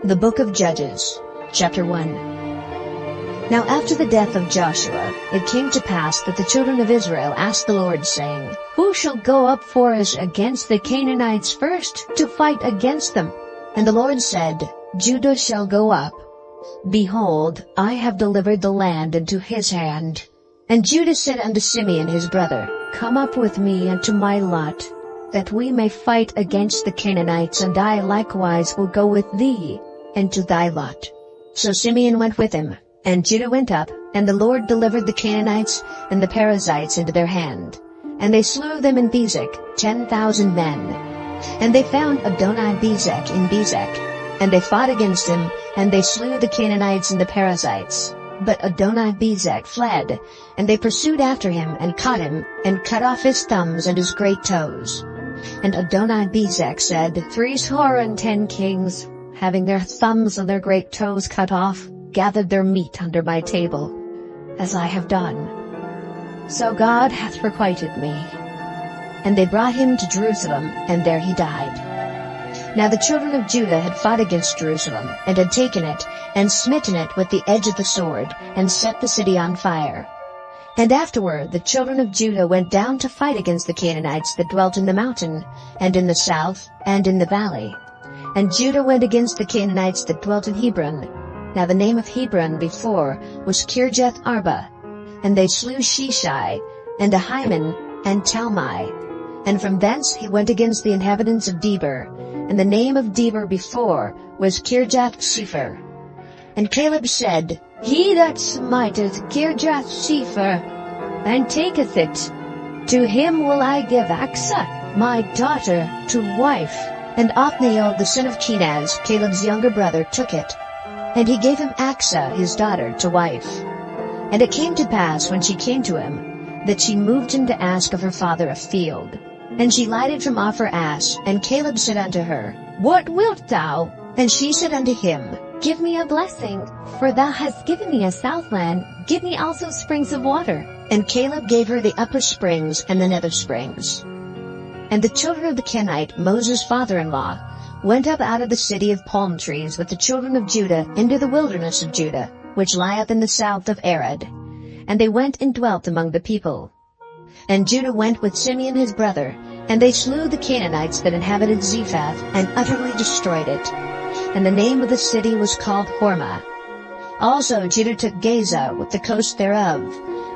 The Book of Judges, Chapter 1. Now after the death of Joshua, it came to pass that the children of Israel asked the Lord, saying, Who shall go up for us against the Canaanites first, to fight against them? And the Lord said, Judah shall go up. Behold, I have delivered the land into his hand. And Judah said unto Simeon his brother, Come up with me unto my lot, that we may fight against the Canaanites, and I likewise will go with thee into thy lot. So Simeon went with him, and Judah went up, and the Lord delivered the Canaanites and the Perizzites into their hand. And they slew them in Bezek, 10,000 men. And they found Adoni-Bezek in Bezek, and they fought against him, and they slew the Canaanites and the Perizzites. But Adoni-Bezek fled, and they pursued after him, and caught him, and cut off his thumbs and his great toes. And Adoni-Bezek said, 10 kings, having their thumbs and their great toes cut off, gathered their meat under my table, as I have done. So God hath requited me. And they brought him to Jerusalem, and there he died. Now the children of Judah had fought against Jerusalem, and had taken it, and smitten it with the edge of the sword, and set the city on fire. And afterward the children of Judah went down to fight against the Canaanites that dwelt in the mountain, and in the south, and in the valley. And Judah went against the Canaanites that dwelt in Hebron. Now the name of Hebron before was Kirjath-Arba. And they slew Sheshai, and Ahiman, and Talmai. And from thence he went against the inhabitants of Debir, and the name of Debir before was Kirjath-Sepher. And Caleb said, He that smiteth Kirjath-Sepher, and taketh it, to him will I give Achsah, my daughter, to wife. And Othniel the son of Kenaz, Caleb's younger brother, took it, and he gave him Achsah his daughter to wife. And it came to pass, when she came to him, that she moved him to ask of her father a field. And she lighted from off her ass, and Caleb said unto her, What wilt thou? And she said unto him, Give me a blessing, for thou hast given me a southland, give me also springs of water. And Caleb gave her the upper springs and the nether springs. And the children of the Kenite, Moses' father-in-law, went up out of the city of palm trees with the children of Judah into the wilderness of Judah, which lieth in the south of Arad. And they went and dwelt among the people. And Judah went with Simeon his brother, and they slew the Canaanites that inhabited Zephath, and utterly destroyed it. And the name of the city was called Hormah. Also Judah took Gaza with the coast thereof,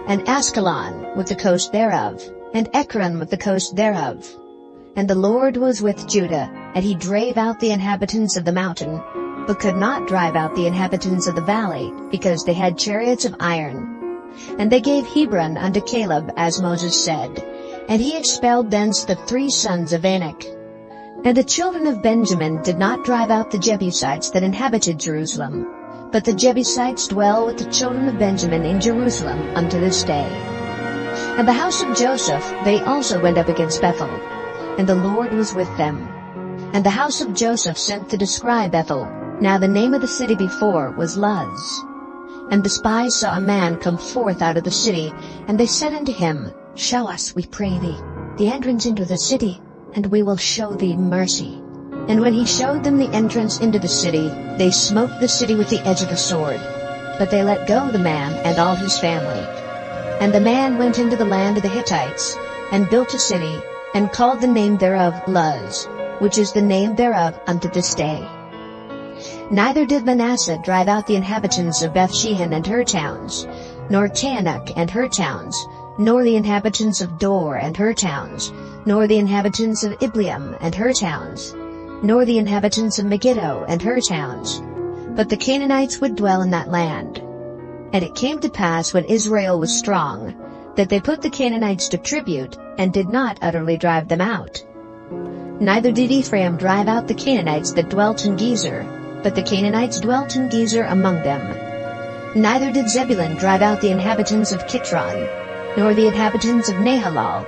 and Askelon with the coast thereof, and Ekron with the coast thereof. And the Lord was with Judah, and he drave out the inhabitants of the mountain, but could not drive out the inhabitants of the valley, because they had chariots of iron. And they gave Hebron unto Caleb, as Moses said, and he expelled thence the 3 sons of Anak. And the children of Benjamin did not drive out the Jebusites that inhabited Jerusalem, but the Jebusites dwell with the children of Benjamin in Jerusalem unto this day. And the house of Joseph, they also went up against Bethel, and the Lord was with them. And the house of Joseph sent to descry Bethel. Now the name of the city before was Luz. And the spies saw a man come forth out of the city, and they said unto him, Show us, we pray thee, the entrance into the city, and we will show thee mercy. And when he showed them the entrance into the city, they smote the city with the edge of the sword. But they let go the man and all his family. And the man went into the land of the Hittites, and built a city, and called the name thereof Luz, which is the name thereof unto this day. Neither did Manasseh drive out the inhabitants of Bethshean and her towns, nor Taanach and her towns, nor the inhabitants of Dor and her towns, nor the inhabitants of Ibleam and her towns, nor the inhabitants of Megiddo and her towns. But the Canaanites would dwell in that land. And it came to pass, when Israel was strong, that they put the Canaanites to tribute, and did not utterly drive them out. Neither did Ephraim drive out the Canaanites that dwelt in Gezer, but the Canaanites dwelt in Gezer among them. Neither did Zebulun drive out the inhabitants of Kitron, nor the inhabitants of Nahalal,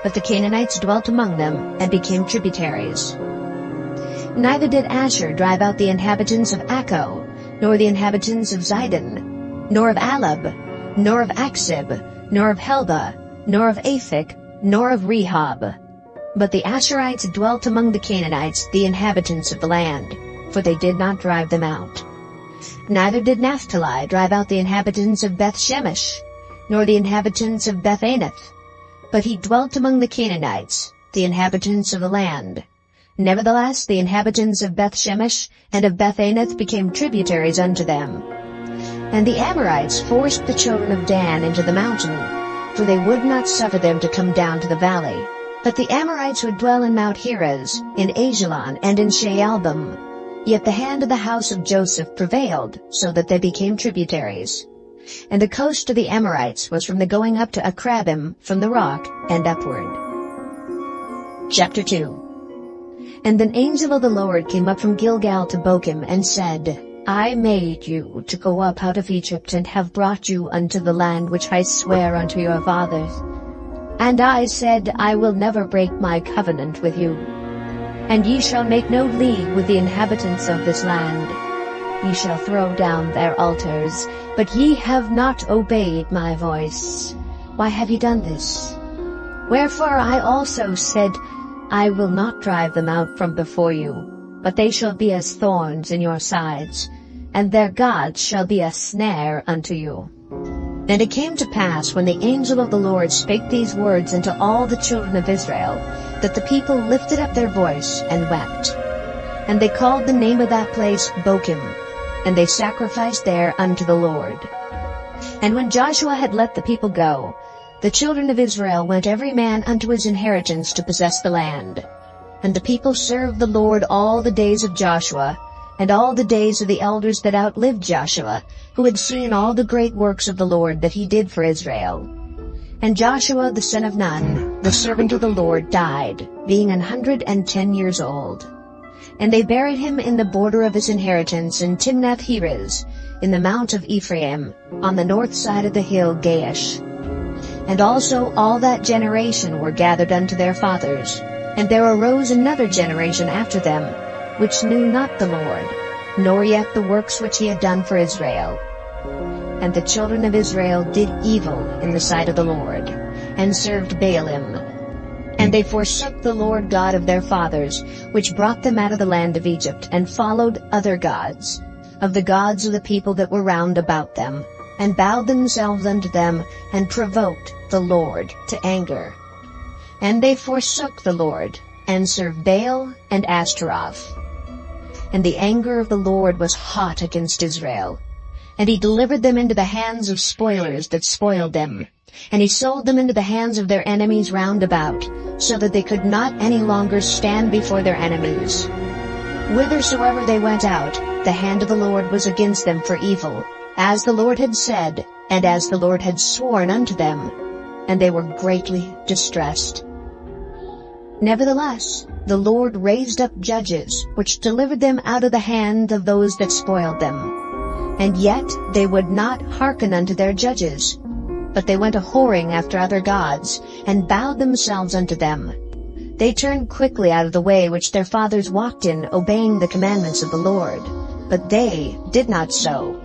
but the Canaanites dwelt among them, and became tributaries. Neither did Asher drive out the inhabitants of Akko, nor the inhabitants of Zidon, nor of Alab, nor of Aksib, nor of Helba, nor of Aphik, nor of Rehob. But the Asherites dwelt among the Canaanites, the inhabitants of the land. for they did not drive them out. Neither did Naphtali drive out the inhabitants of Beth-Shemesh, nor the inhabitants of Beth-Anath, but he dwelt among the Canaanites, the inhabitants of the land. Nevertheless, the inhabitants of Beth-Shemesh and of Beth-Anath became tributaries unto them. And the Amorites forced the children of Dan into the mountain, for they would not suffer them to come down to the valley. But the Amorites would dwell in Mount Heres, in Ajalon, and in Shaalbim. Yet the hand of the house of Joseph prevailed, so that they became tributaries. And the coast of the Amorites was from the going up to Akrabim, from the rock, and upward. Chapter 2. And an angel of the Lord came up from Gilgal to Bochim, and said, I made you to go up out of Egypt, and have brought you unto the land which I sware unto your fathers. And I said, I will never break my covenant with you. And ye shall make no league with the inhabitants of this land. Ye shall throw down their altars, but ye have not obeyed my voice. Why have ye done this? Wherefore I also said, I will not drive them out from before you, but they shall be as thorns in your sides, and their gods shall be a snare unto you. And it came to pass, when the angel of the Lord spake these words unto all the children of Israel, that the people lifted up their voice and wept. And they called the name of that place Bochim, and they sacrificed there unto the Lord. And when Joshua had let the people go, the children of Israel went every man unto his inheritance to possess the land. And the people served the Lord all the days of Joshua, and all the days of the elders that outlived Joshua, who had seen all the great works of the Lord that he did for Israel. And Joshua the son of Nun, the servant of the Lord, died, being 110 years old. And they buried him in the border of his inheritance in Timnath-Heres, in the mount of Ephraim, on the north side of the hill Gaash. And also all that generation were gathered unto their fathers. And there arose another generation after them, which knew not the Lord, nor yet the works which he had done for Israel. And the children of Israel did evil in the sight of the Lord, and served Baalim. And they forsook the Lord God of their fathers, which brought them out of the land of Egypt, and followed other gods, of the gods of the people that were round about them, and bowed themselves unto them, and provoked the Lord to anger. And they forsook the Lord, and served Baal and Ashtaroth. And the anger of the Lord was hot against Israel. And he delivered them into the hands of spoilers that spoiled them. And he sold them into the hands of their enemies round about, so that they could not any longer stand before their enemies. Whithersoever they went out, the hand of the Lord was against them for evil, as the Lord had said, and as the Lord had sworn unto them. And they were greatly distressed. Nevertheless, the Lord raised up judges, which delivered them out of the hand of those that spoiled them. And yet they would not hearken unto their judges, but they went a-whoring after other gods, and bowed themselves unto them. They turned quickly out of the way which their fathers walked in, obeying the commandments of the Lord. But they did not so.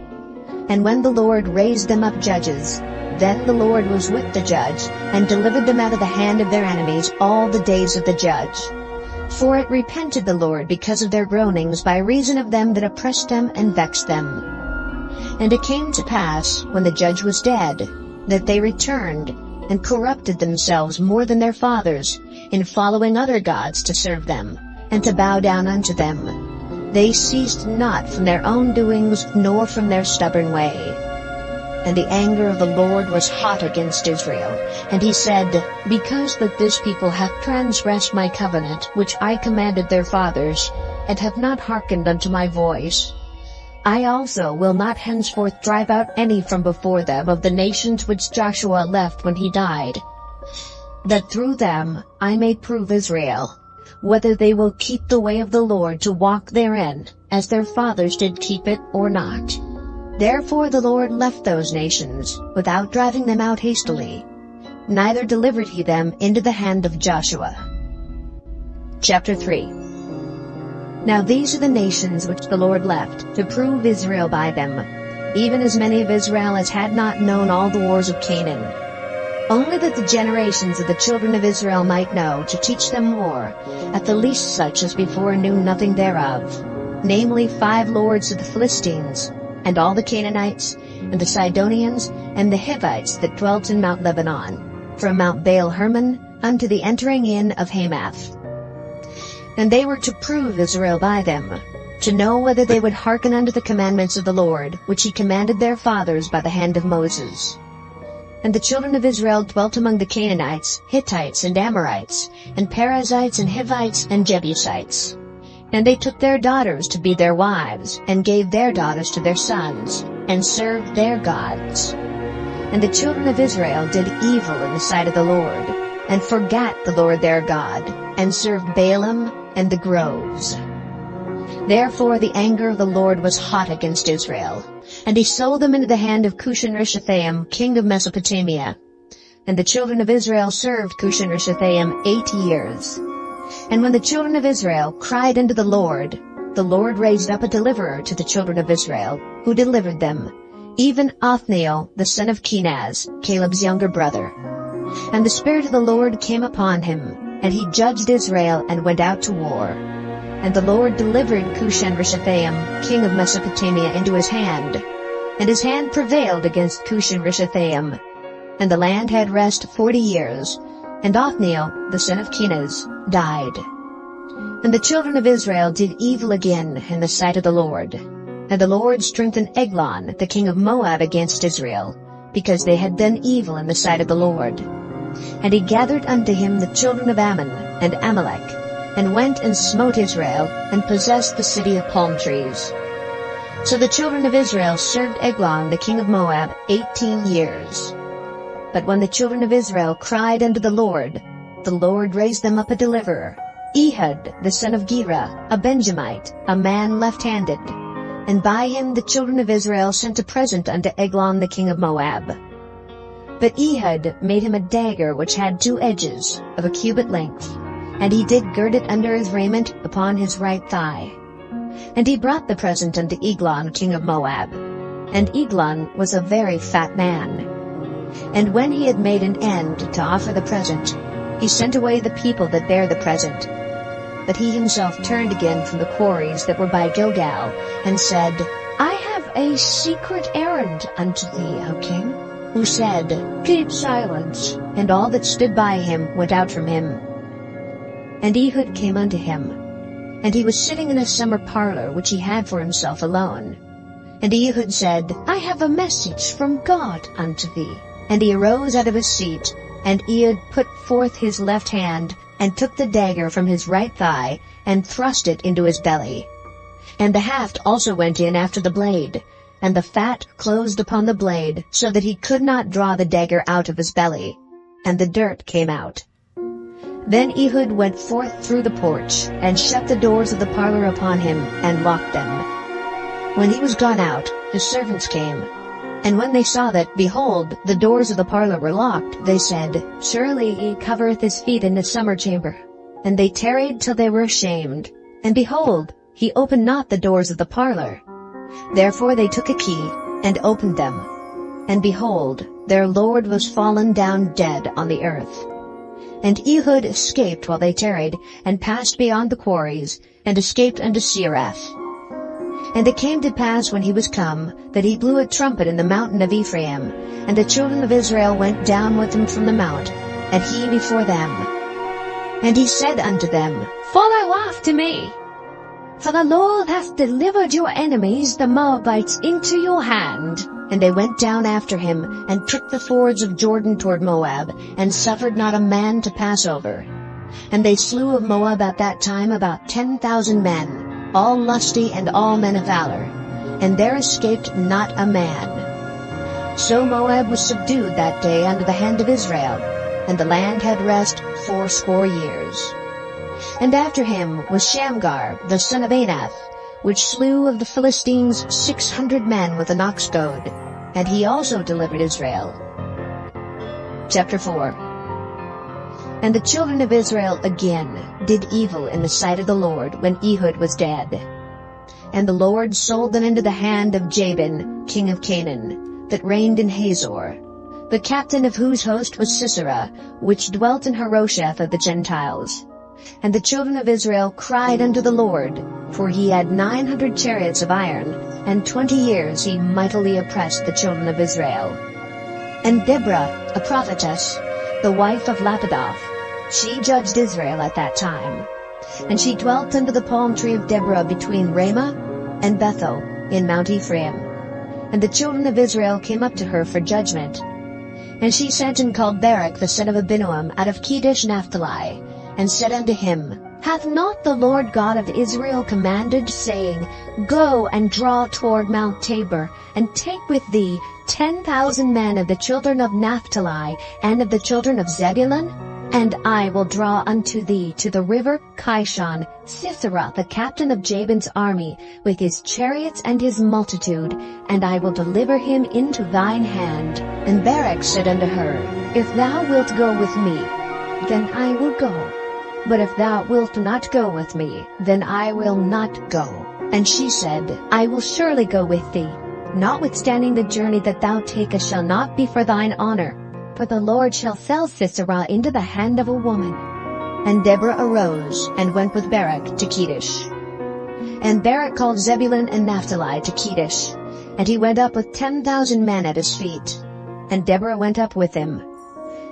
And when the Lord raised them up judges, then the Lord was with the judge, and delivered them out of the hand of their enemies all the days of the judge. For it repented the Lord because of their groanings by reason of them that oppressed them and vexed them. And it came to pass, when the judge was dead, that they returned, and corrupted themselves more than their fathers, in following other gods to serve them, and to bow down unto them. They ceased not from their own doings, nor from their stubborn way. And the anger of the Lord was hot against Israel. And he said, Because that this people hath transgressed my covenant, which I commanded their fathers, and have not hearkened unto my voice, I also will not henceforth drive out any from before them of the nations which Joshua left when he died, that through them I may prove Israel, whether they will keep the way of the Lord to walk therein, as their fathers did keep it, or not. Therefore the Lord left those nations, without driving them out hastily, neither delivered he them into the hand of Joshua. Chapter 3. Now these are the nations which the Lord left, to prove Israel by them, even as many of Israel as had not known all the wars of Canaan. Only that the generations of the children of Israel might know, to teach them more, at the least such as before knew nothing thereof. namely 5 lords of the Philistines, and all the Canaanites, and the Sidonians, and the Hivites that dwelt in Mount Lebanon, from Mount Baal-Hermon unto the entering in of Hamath. And they were to prove Israel by them, to know whether they would hearken unto the commandments of the Lord, which he commanded their fathers by the hand of Moses. And the children of Israel dwelt among the Canaanites, Hittites, and Amorites, and Perizzites, and Hivites, and Jebusites. And they took their daughters to be their wives, and gave their daughters to their sons, and served their gods. And the children of Israel did evil in the sight of the Lord, and forgat the Lord their God, and served Baalim and the groves. Therefore the anger of the Lord was hot against Israel, and he sold them into the hand of Cushan-Rishathaim, king of Mesopotamia. And the children of Israel served Cushan-Rishathaim 8 years. And when the children of Israel cried unto the Lord raised up a deliverer to the children of Israel, who delivered them, even Othniel the son of Kenaz, Caleb's younger brother. And the Spirit of the Lord came upon him, and he judged Israel and went out to war. And the Lord delivered Cushan-Rishathaim, king of Mesopotamia, into his hand. And his hand prevailed against Cushan-Rishathaim. And the land had rest 40 years. And Othniel, the son of Kenaz, died. And the children of Israel did evil again in the sight of the Lord. And the Lord strengthened Eglon, the king of Moab, against Israel, because they had done evil in the sight of the Lord. And he gathered unto him the children of Ammon and Amalek, and went and smote Israel, and possessed the city of palm trees. So the children of Israel served Eglon the king of Moab 18 years. But when the children of Israel cried unto the Lord raised them up a deliverer, Ehud the son of Gera, a Benjamite, a man left-handed. And by him the children of Israel sent a present unto Eglon the king of Moab. But Ehud made him a dagger which had 2 edges, of a cubit length, and he did gird it under his raiment upon his right thigh. And he brought the present unto Eglon king of Moab. And Eglon was a very fat man. And when he had made an end to offer the present, he sent away the people that bare the present. But he himself turned again from the quarries that were by Gilgal, and said, I have a secret errand unto thee, O king. Who said, Keep silence. And all that stood by him went out from him. And Ehud came unto him, and he was sitting in a summer parlor which he had for himself alone. And Ehud said, I have a message from God unto thee. And he arose out of his seat, and Ehud put forth his left hand, and took the dagger from his right thigh, and thrust it into his belly. And the haft also went in after the blade, and the fat closed upon the blade, so that he could not draw the dagger out of his belly, and the dirt came out. Then Ehud went forth through the porch, and shut the doors of the parlor upon him, and locked them. When he was gone out, his servants came. And when they saw that, behold, the doors of the parlor were locked, they said, Surely he covereth his feet in the summer chamber. And they tarried till they were ashamed. And behold, he opened not the doors of the parlor. Therefore they took a key, and opened them. And behold, their lord was fallen down dead on the earth. And Ehud escaped while they tarried, and passed beyond the quarries, and escaped unto Seirath. And it came to pass when he was come, that he blew a trumpet in the mountain of Ephraim, and the children of Israel went down with him from the mount, and he before them. And he said unto them, Follow after me, for the Lord hath delivered your enemies the Moabites into your hand. And they went down after him, and took the fords of Jordan toward Moab, and suffered not a man to pass over. And they slew of Moab at that time about 10,000 men, all lusty and all men of valor, and there escaped not a man. So Moab was subdued that day under the hand of Israel, and the land had rest 80 years. And after him was Shamgar the son of Anath, which slew of the Philistines 600 men with an ox goad, and he also delivered Israel. Chapter 4. And the children of Israel again did evil in the sight of the Lord when Ehud was dead. And the Lord sold them into the hand of Jabin, king of Canaan, that reigned in Hazor, the captain of whose host was Sisera, which dwelt in Harosheth of the Gentiles. And the children of Israel cried unto the Lord, for he had 900 chariots of iron, and 20 years he mightily oppressed the children of Israel. And Deborah, a prophetess, the wife of Lapidoth, she judged Israel at that time. And she dwelt under the palm tree of Deborah between Ramah and Bethel in Mount Ephraim. And the children of Israel came up to her for judgment. And she sent and called Barak the son of Abinoam out of Kedesh Naphtali, and said unto him, Hath not the Lord God of Israel commanded, saying, Go and draw toward Mount Tabor, and take with thee 10,000 men of the children of Naphtali, and of the children of Zebulun? And I will draw unto thee to the river Kishon Sisera the captain of Jabin's army, with his chariots and his multitude, and I will deliver him into thine hand. And Barak said unto her, If thou wilt go with me, then I will go. But if thou wilt not go with me, then I will not go. And she said, I will surely go with thee. Notwithstanding the journey that thou takest shall not be for thine honor, for the Lord shall sell Sisera into the hand of a woman. And Deborah arose, and went with Barak to Kedesh. And Barak called Zebulun and Naphtali to Kedesh, and he went up with 10,000 men at his feet. And Deborah went up with him.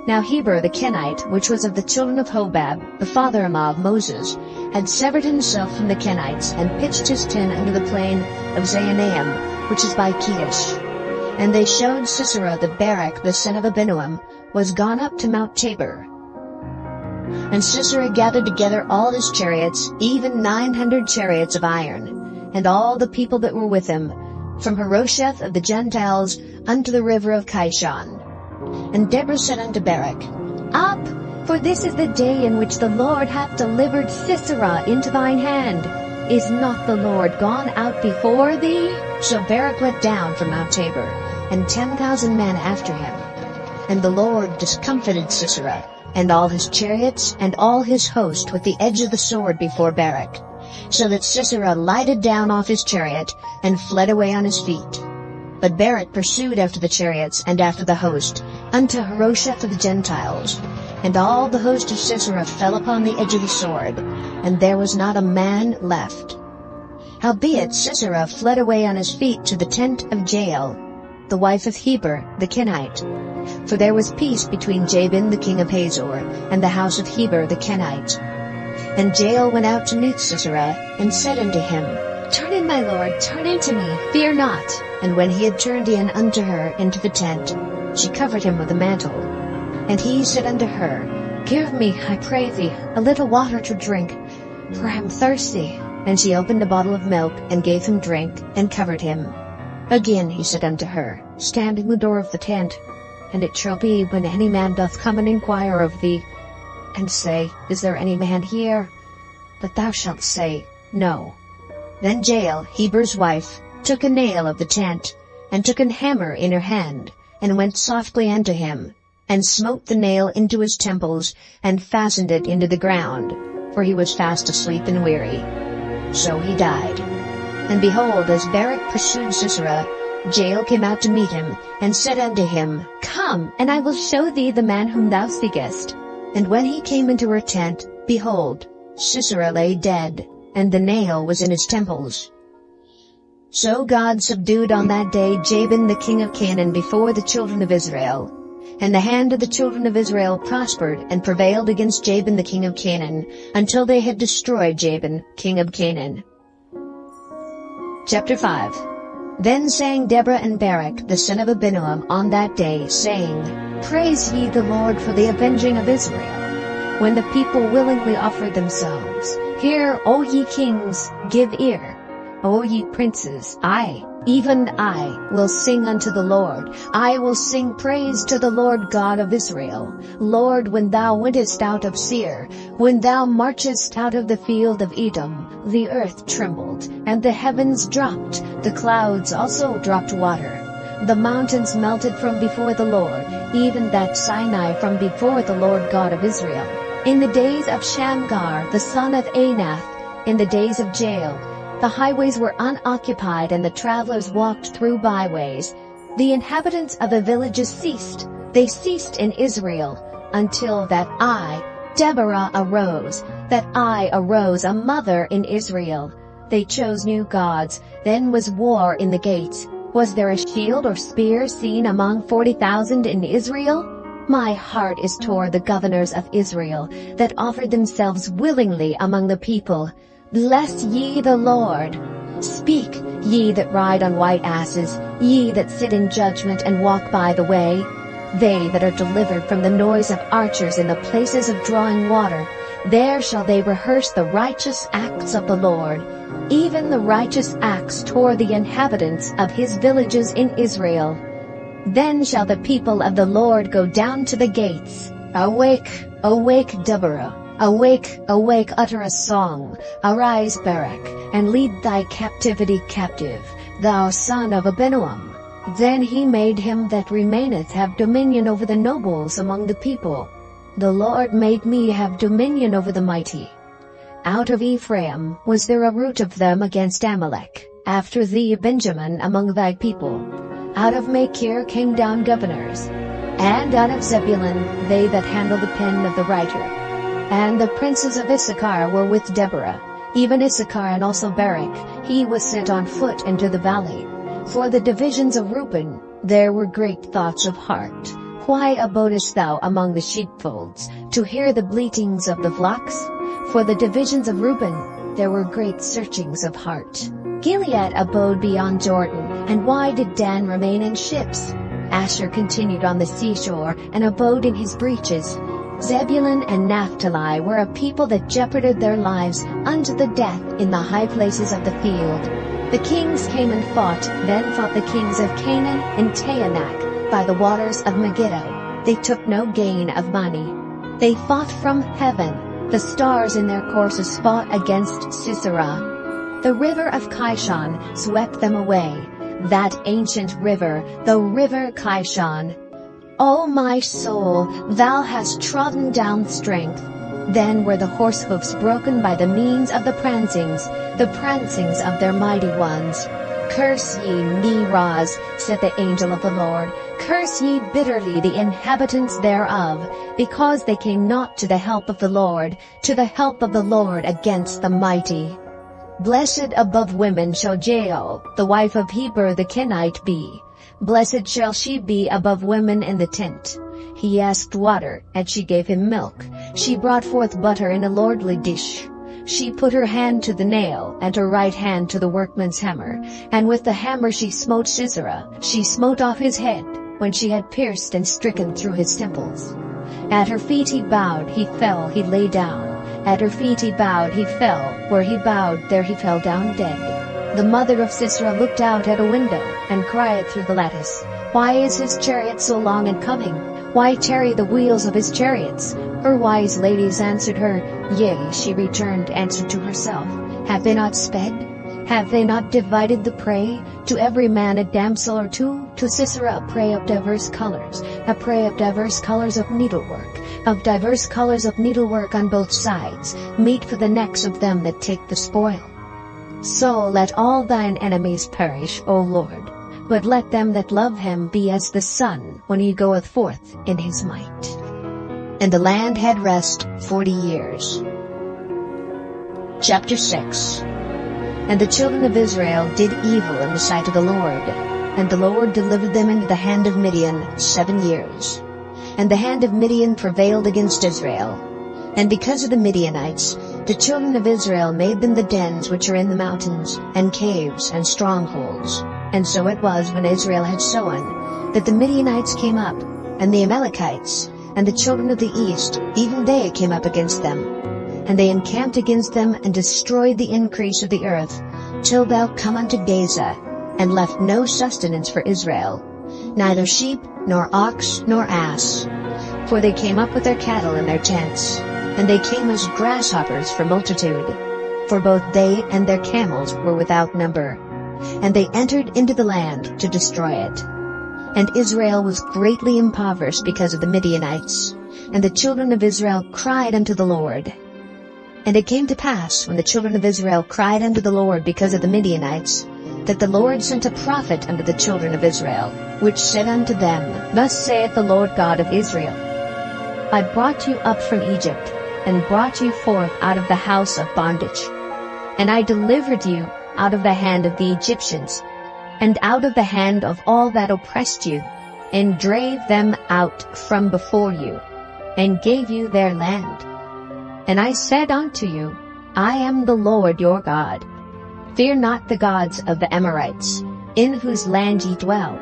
Now Heber the Kenite, which was of the children of Hobab, the father-in-law of Moses, had severed himself from the Kenites, and pitched his tent under the plain of Zaanaim, which is by Kedesh. And they showed Sisera that Barak the son of Abinoam was gone up to Mount Tabor. And Sisera gathered together all his chariots, even 900 chariots of iron, and all the people that were with him, from Harosheth of the Gentiles unto the river of Kishon. And Deborah said unto Barak, Up, for this is the day in which the Lord hath delivered Sisera into thine hand. Is not the Lord gone out before thee? So Barak went down from Mount Tabor, and 10,000 men after him. And the Lord discomfited Sisera, and all his chariots, and all his host with the edge of the sword before Barak, so that Sisera lighted down off his chariot, and fled away on his feet. But Barak pursued after the chariots, and after the host, unto Harosheth of the Gentiles. And all the host of Sisera fell upon the edge of the sword, and there was not a man left. Howbeit Sisera fled away on his feet to the tent of Jael, the wife of Heber the Kenite. For there was peace between Jabin the king of Hazor, and the house of Heber the Kenite. And Jael went out to meet Sisera, and said unto him, Turn in, my lord, turn in to me, fear not. And when he had turned in unto her into the tent, she covered him with a mantle. And he said unto her, Give me, I pray thee, a little water to drink, for I am thirsty. And she opened a bottle of milk, and gave him drink, and covered him. Again he said unto her, Stand in the door of the tent, and it shall be, when any man doth come and inquire of thee, and say, Is there any man here? that thou shalt say, No. Then Jael, Heber's wife, took a nail of the tent, and took an hammer in her hand, and went softly unto him, and smote the nail into his temples, and fastened it into the ground, for he was fast asleep and weary. So he died. And behold, as Barak pursued Sisera, Jael came out to meet him, and said unto him, Come, and I will show thee the man whom thou seekest. And when he came into her tent, behold, Sisera lay dead, and the nail was in his temples. So God subdued on that day Jabin the king of Canaan before the children of Israel. And the hand of the children of Israel prospered and prevailed against Jabin the king of Canaan, until they had destroyed Jabin, king of Canaan. Chapter 5. Then sang Deborah and Barak the son of Abinoam on that day, saying, Praise ye the Lord for the avenging of Israel, when the people willingly offered themselves. Hear, O ye kings, give ear. O ye princes, I, even I, will sing unto the Lord. I will sing praise to the Lord God of Israel. Lord, when thou wentest out of Seir, when thou marchest out of the field of Edom, the earth trembled, and the heavens dropped, the clouds also dropped water. The mountains melted from before the Lord, even that Sinai from before the Lord God of Israel. In the days of Shamgar, the son of Anath, in the days of Jael, the highways were unoccupied, and the travelers walked through byways. The inhabitants of the villages ceased. They ceased in Israel, until that I, Deborah, arose, that I arose a mother in Israel. They chose new gods, then was war in the gates. Was there a shield or spear seen among 40,000 in Israel? My heart is toward the governors of Israel, that offered themselves willingly among the people. Bless ye the Lord. Speak, ye that ride on white asses, ye that sit in judgment and walk by the way. They that are delivered from the noise of archers in the places of drawing water, there shall they rehearse the righteous acts of the Lord, even the righteous acts toward the inhabitants of his villages in Israel. Then shall the people of the Lord go down to the gates. Awake, awake, Deborah. Awake, awake, utter a song. Arise, Barak, and lead thy captivity captive, thou son of Abinoam. Then he made him that remaineth have dominion over the nobles among the people. The Lord made me have dominion over the mighty. Out of Ephraim was there a root of them against Amalek, after thee Benjamin among thy people. Out of Machir came down governors, and out of Zebulun they that handle the pen of the writer. And the princes of Issachar were with Deborah, even Issachar and also Barak, he was sent on foot into the valley. For the divisions of Reuben, there were great thoughts of heart. Why abodest thou among the sheepfolds, to hear the bleatings of the flocks? For the divisions of Reuben, there were great searchings of heart. Gilead abode beyond Jordan, and why did Dan remain in ships? Asher continued on the seashore, and abode in his breaches. Zebulun and Naphtali were a people that jeoparded their lives unto the death in the high places of the field. The kings came and fought, then fought the kings of Canaan and Taanach by the waters of Megiddo. They took no gain of money. They fought from heaven. The stars in their courses fought against Sisera. The river of Kishon swept them away, that ancient river, the river Kishon. O my soul, thou hast trodden down strength. Then were the horse hoofs broken by the means of the prancings of their mighty ones. Curse ye Meroz, said the angel of the Lord. Curse ye bitterly the inhabitants thereof, because they came not to the help of the Lord against the mighty. Blessed above women shall Jael, the wife of Heber the Kenite, be. Blessed shall she be above women in the tent. He asked water, and she gave him milk. She brought forth butter in a lordly dish. She put her hand to the nail, and her right hand to the workman's hammer. And with the hammer she smote Sisera. She smote off his head, when she had pierced and stricken through his temples. At her feet he bowed, he fell, he lay down. At her feet he bowed, he fell. Where he bowed, there he fell down dead. The mother of Sisera looked out at a window, and cried through the lattice, Why is his chariot so long in coming? Why tarry the wheels of his chariots? Her wise ladies answered her, Yea, she returned answer to herself, Have they not sped? Have they not divided the prey? To every man a damsel or two, to Sisera a prey of diverse colors, a prey of diverse colors of needlework, of diverse colors of needlework on both sides, meat for the necks of them that take the spoil. So let all thine enemies perish, O Lord, but let them that love him be as the sun when he goeth forth in his might. And the land had rest 40 years. Chapter 6. And the children of Israel did evil in the sight of the Lord, and the Lord delivered them into the hand of Midian 7 years. And the hand of Midian prevailed against Israel. And because of the Midianites, the children of Israel made them the dens which are in the mountains, and caves, and strongholds. And so it was when Israel had sown, that the Midianites came up, and the Amalekites, and the children of the east, even they came up against them. And they encamped against them, and destroyed the increase of the earth, till thou come unto Gaza, and left no sustenance for Israel, neither sheep, nor ox, nor ass. For they came up with their cattle in their tents, and they came as grasshoppers for multitude. For both they and their camels were without number. And they entered into the land to destroy it. And Israel was greatly impoverished because of the Midianites. And the children of Israel cried unto the Lord. And it came to pass, when the children of Israel cried unto the Lord because of the Midianites, that the Lord sent a prophet unto the children of Israel, which said unto them, Thus saith the Lord God of Israel, I brought you up from Egypt, and brought you forth out of the house of bondage. And I delivered you out of the hand of the Egyptians, and out of the hand of all that oppressed you, and drave them out from before you, and gave you their land. And I said unto you, I am the Lord your God. Fear not the gods of the Amorites, in whose land ye dwell.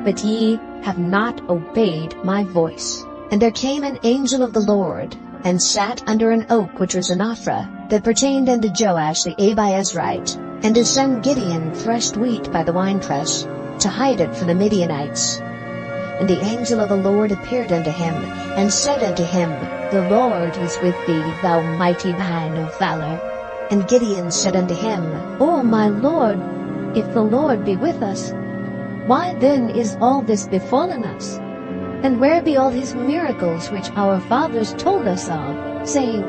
But ye have not obeyed my voice. And there came an angel of the Lord, and sat under an oak which was in Ophrah, that pertained unto Joash the Abiezrite. And his son Gideon threshed wheat by the winepress, to hide it from the Midianites. And the angel of the Lord appeared unto him, and said unto him, The Lord is with thee, thou mighty man of valor. And Gideon said unto him, O my Lord, if the Lord be with us, why then is all this befallen us? And where be all his miracles which our fathers told us of, saying,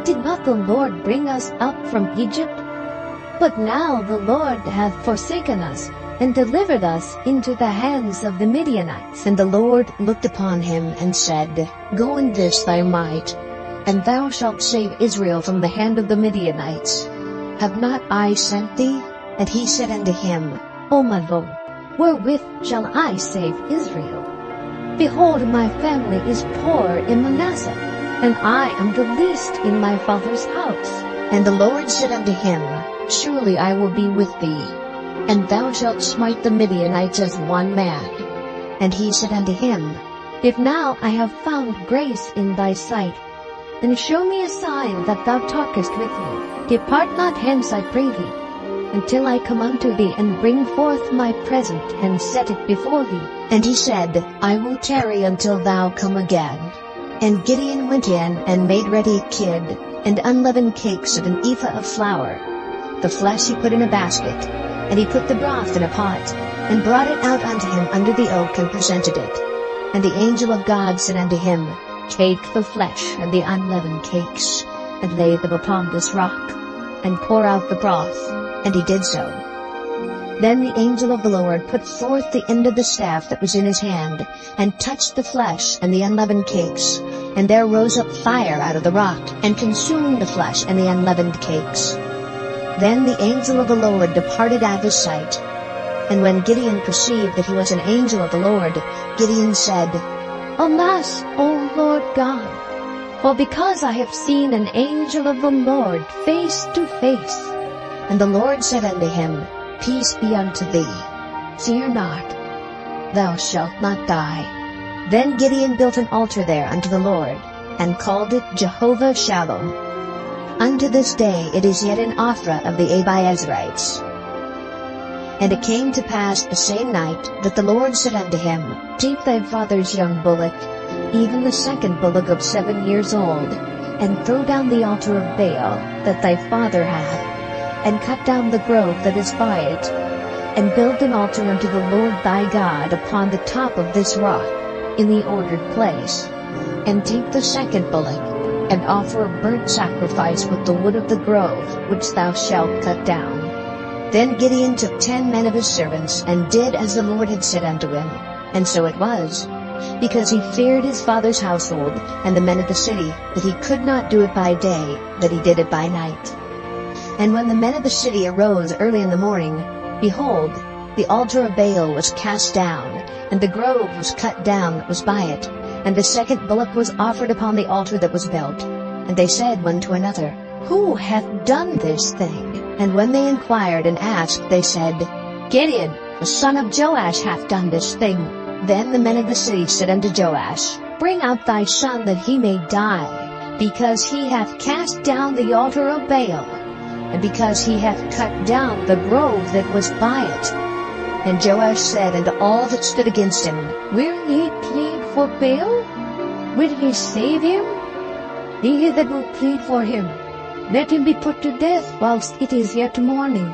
Did not the Lord bring us up from Egypt? But now the Lord hath forsaken us, and delivered us into the hands of the Midianites. And the Lord looked upon him, and said, Go in this thy might, and thou shalt save Israel from the hand of the Midianites. Have not I sent thee? And he said unto him, O my Lord, wherewith shall I save Israel? Behold, my family is poor in Manasseh, and I am the least in my father's house. And the Lord said unto him, Surely I will be with thee, and thou shalt smite the Midianites as one man. And he said unto him, If now I have found grace in thy sight, then show me a sign that thou talkest with me. Depart not hence, I pray thee, until I come unto thee, and bring forth my present, and set it before thee. And he said, I will tarry until thou come again. And Gideon went in, and made ready a kid, and unleavened cakes of an ephah of flour. The flesh he put in a basket, and he put the broth in a pot, and brought it out unto him under the oak, and presented it. And the angel of God said unto him, Take the flesh and the unleavened cakes, and lay them upon this rock, and pour out the broth. And he did so. Then the angel of the Lord put forth the end of the staff that was in his hand, and touched the flesh and the unleavened cakes, and there rose up fire out of the rock, and consumed the flesh and the unleavened cakes. Then the angel of the Lord departed out of his sight. And when Gideon perceived that he was an angel of the Lord, Gideon said, Alas, O Lord God, for because I have seen an angel of the Lord face to face. And the Lord said unto him, Peace be unto thee. Fear not, thou shalt not die. Then Gideon built an altar there unto the Lord, and called it Jehovah Shalom. Unto this day it is yet in Ophrah of the Abiezrites. And it came to pass the same night that the Lord said unto him, Take thy father's young bullock, even the second bullock of 7 years old, and throw down the altar of Baal that thy father hath, and cut down the grove that is by it, and build an altar unto the Lord thy God upon the top of this rock, in the ordered place. And take the second bullock, and offer a burnt sacrifice with the wood of the grove, which thou shalt cut down. Then Gideon took 10 men of his servants, and did as the Lord had said unto him. And so it was, because he feared his father's household, and the men of the city, that he could not do it by day, that he did it by night. And when the men of the city arose early in the morning, behold, the altar of Baal was cast down, and the grove was cut down that was by it, and the second bullock was offered upon the altar that was built. And they said one to another, Who hath done this thing? And when they inquired and asked, they said, Gideon, the son of Joash, hath done this thing. Then the men of the city said unto Joash, Bring out thy son, that he may die, because he hath cast down the altar of Baal, and because he hath cut down the grove that was by it. And Joash said unto all that stood against him, Will ye plead for Baal? Will ye save him? He that will plead for him, let him be put to death whilst it is yet morning.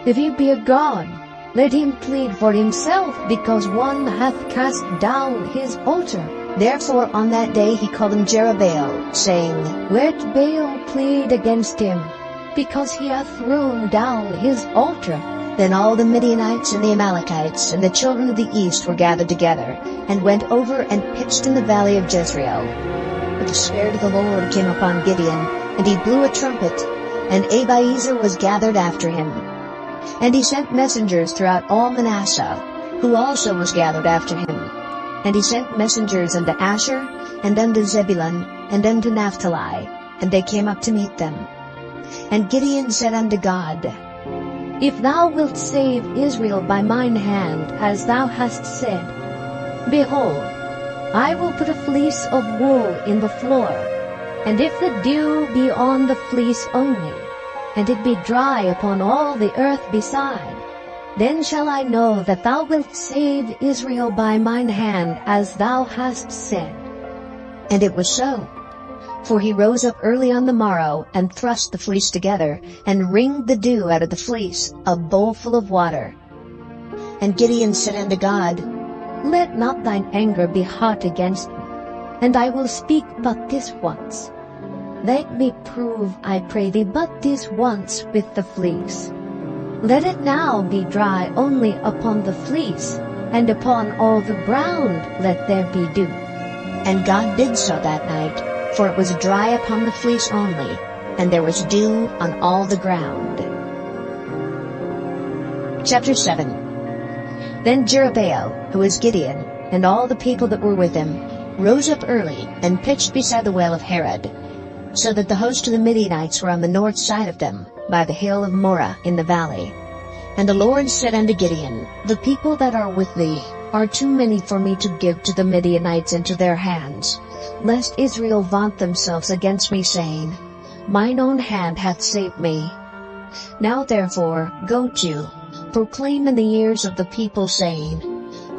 If he be a god, let him plead for himself, because one hath cast down his altar. Therefore on that day he called him Jerubbaal, saying, Let Baal plead against him, because he hath thrown down his altar. Then all the Midianites and the Amalekites and the children of the east were gathered together, and went over and pitched in the valley of Jezreel. but the Spirit of the Lord came upon Gideon, and he blew a trumpet, and Abiezer was gathered after him. And he sent messengers throughout all Manasseh, who also was gathered after him. And he sent messengers unto Asher, and unto Zebulun, and unto Naphtali, and they came up to meet them. And Gideon said unto God, If thou wilt save Israel by mine hand, as thou hast said, behold, I will put a fleece of wool in the floor, and if the dew be on the fleece only, and it be dry upon all the earth beside, then shall I know that thou wilt save Israel by mine hand, as thou hast said. And it was so. For he rose up early on the morrow, and thrust the fleece together, and wringed the dew out of the fleece, a bowl full of water. And Gideon said unto God, Let not thine anger be hot against me, and I will speak but this once. Let me prove, I pray thee, but this once with the fleece. Let it now be dry only upon the fleece, and upon all the ground let there be dew. And God did so that night, for it was dry upon the fleece only, and there was dew on all the ground. Chapter 7. Then Jerubbaal, who was Gideon, and all the people that were with him, rose up early, and pitched beside the well of Harod, so that the host of the Midianites were on the north side of them, by the hill of Moreh in the valley. And the Lord said unto Gideon, The people that are with thee are too many for me to give to the Midianites into their hands, lest Israel vaunt themselves against me, saying, Mine own hand hath saved me. Now therefore go to, proclaim in the ears of the people, saying,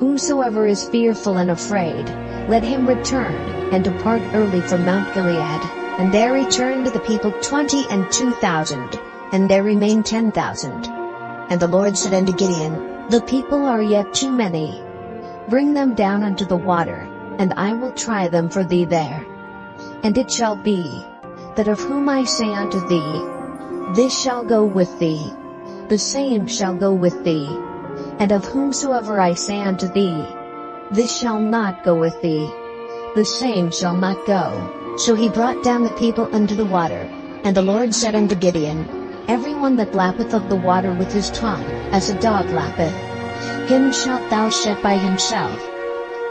Whosoever is fearful and afraid, let him return, and depart early from Mount Gilead. And there returned the people 22,000, and there remained 10,000. And the Lord said unto Gideon, The people are yet too many. Bring them down unto the water, and I will try them for thee there. And it shall be, that of whom I say unto thee, This shall go with thee, the same shall go with thee. And of whomsoever I say unto thee, This shall not go with thee, the same shall not go. So he brought down the people unto the water. And the Lord said unto Gideon, Every one that lappeth of the water with his tongue, as a dog lappeth, him shalt thou set by himself.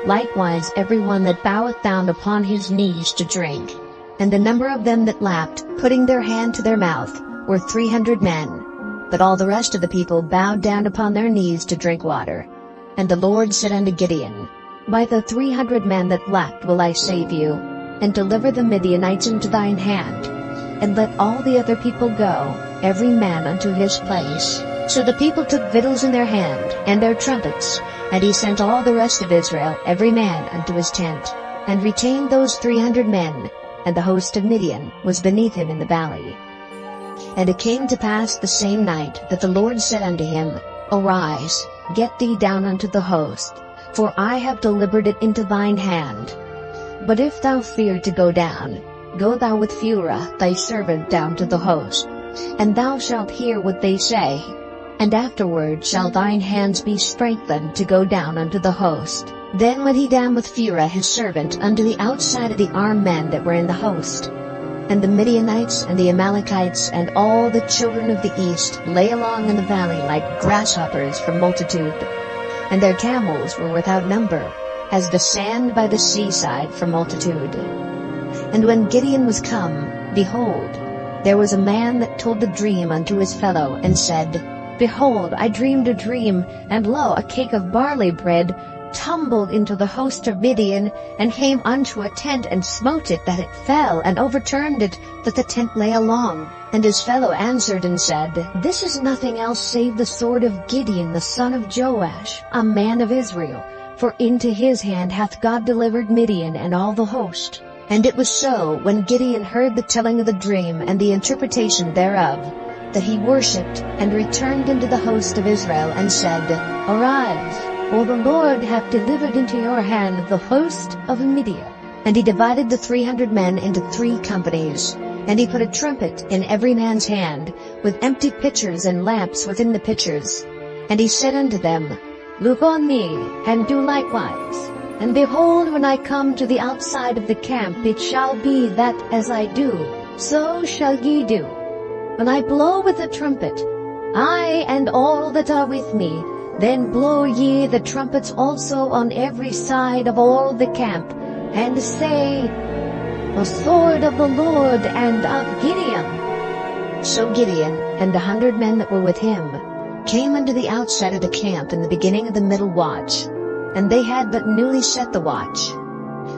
Likewise every one that boweth down upon his knees to drink. And the number of them that lapped, putting their hand to their mouth, were 300 men. But all the rest of the people bowed down upon their knees to drink water. And the Lord said unto Gideon, By the 300 men that lapped will I save you, and deliver the Midianites into thine hand. And let all the other people go, every man unto his place. So the people took victuals in their hand, and their trumpets, and he sent all the rest of Israel, every man unto his tent, and retained those 300 men, and the host of Midian was beneath him in the valley. And it came to pass the same night that the Lord said unto him, Arise, get thee down unto the host, for I have delivered it into thine hand. But if thou fear to go down, go thou with Phurah thy servant down to the host, and thou shalt hear what they say. And afterward shall thine hands be strengthened to go down unto the host. Then went he down with Phurah his servant unto the outside of the armed men that were in the host. And the Midianites and the Amalekites and all the children of the east lay along in the valley like grasshoppers for multitude. And their camels were without number, as the sand by the seaside for multitude. And when Gideon was come, behold, there was a man that told the dream unto his fellow, and said, Behold, I dreamed a dream, and lo, a cake of barley bread tumbled into the host of Midian, and came unto a tent, and smote it, that it fell, and overturned it, that the tent lay along. And his fellow answered and said, This is nothing else save the sword of Gideon the son of Joash, a man of Israel, for into his hand hath God delivered Midian and all the host. And it was so, when Gideon heard the telling of the dream and the interpretation thereof, that he worshipped, and returned into the host of Israel, and said, Arise, for the Lord hath delivered into your hand the host of Midian. And he divided the 300 men into 3 companies, and he put a trumpet in every man's hand, with empty pitchers and lamps within the pitchers. And he said unto them, Look on me, and do likewise. And behold, when I come to the outside of the camp, it shall be that as I do, so shall ye do. When I blow with the trumpet, I and all that are with me, then blow ye the trumpets also on every side of all the camp, and say, The sword of the Lord and of Gideon. So Gideon and 100 men that were with him came unto the outside of the camp in the beginning of the middle watch, and they had but newly set the watch.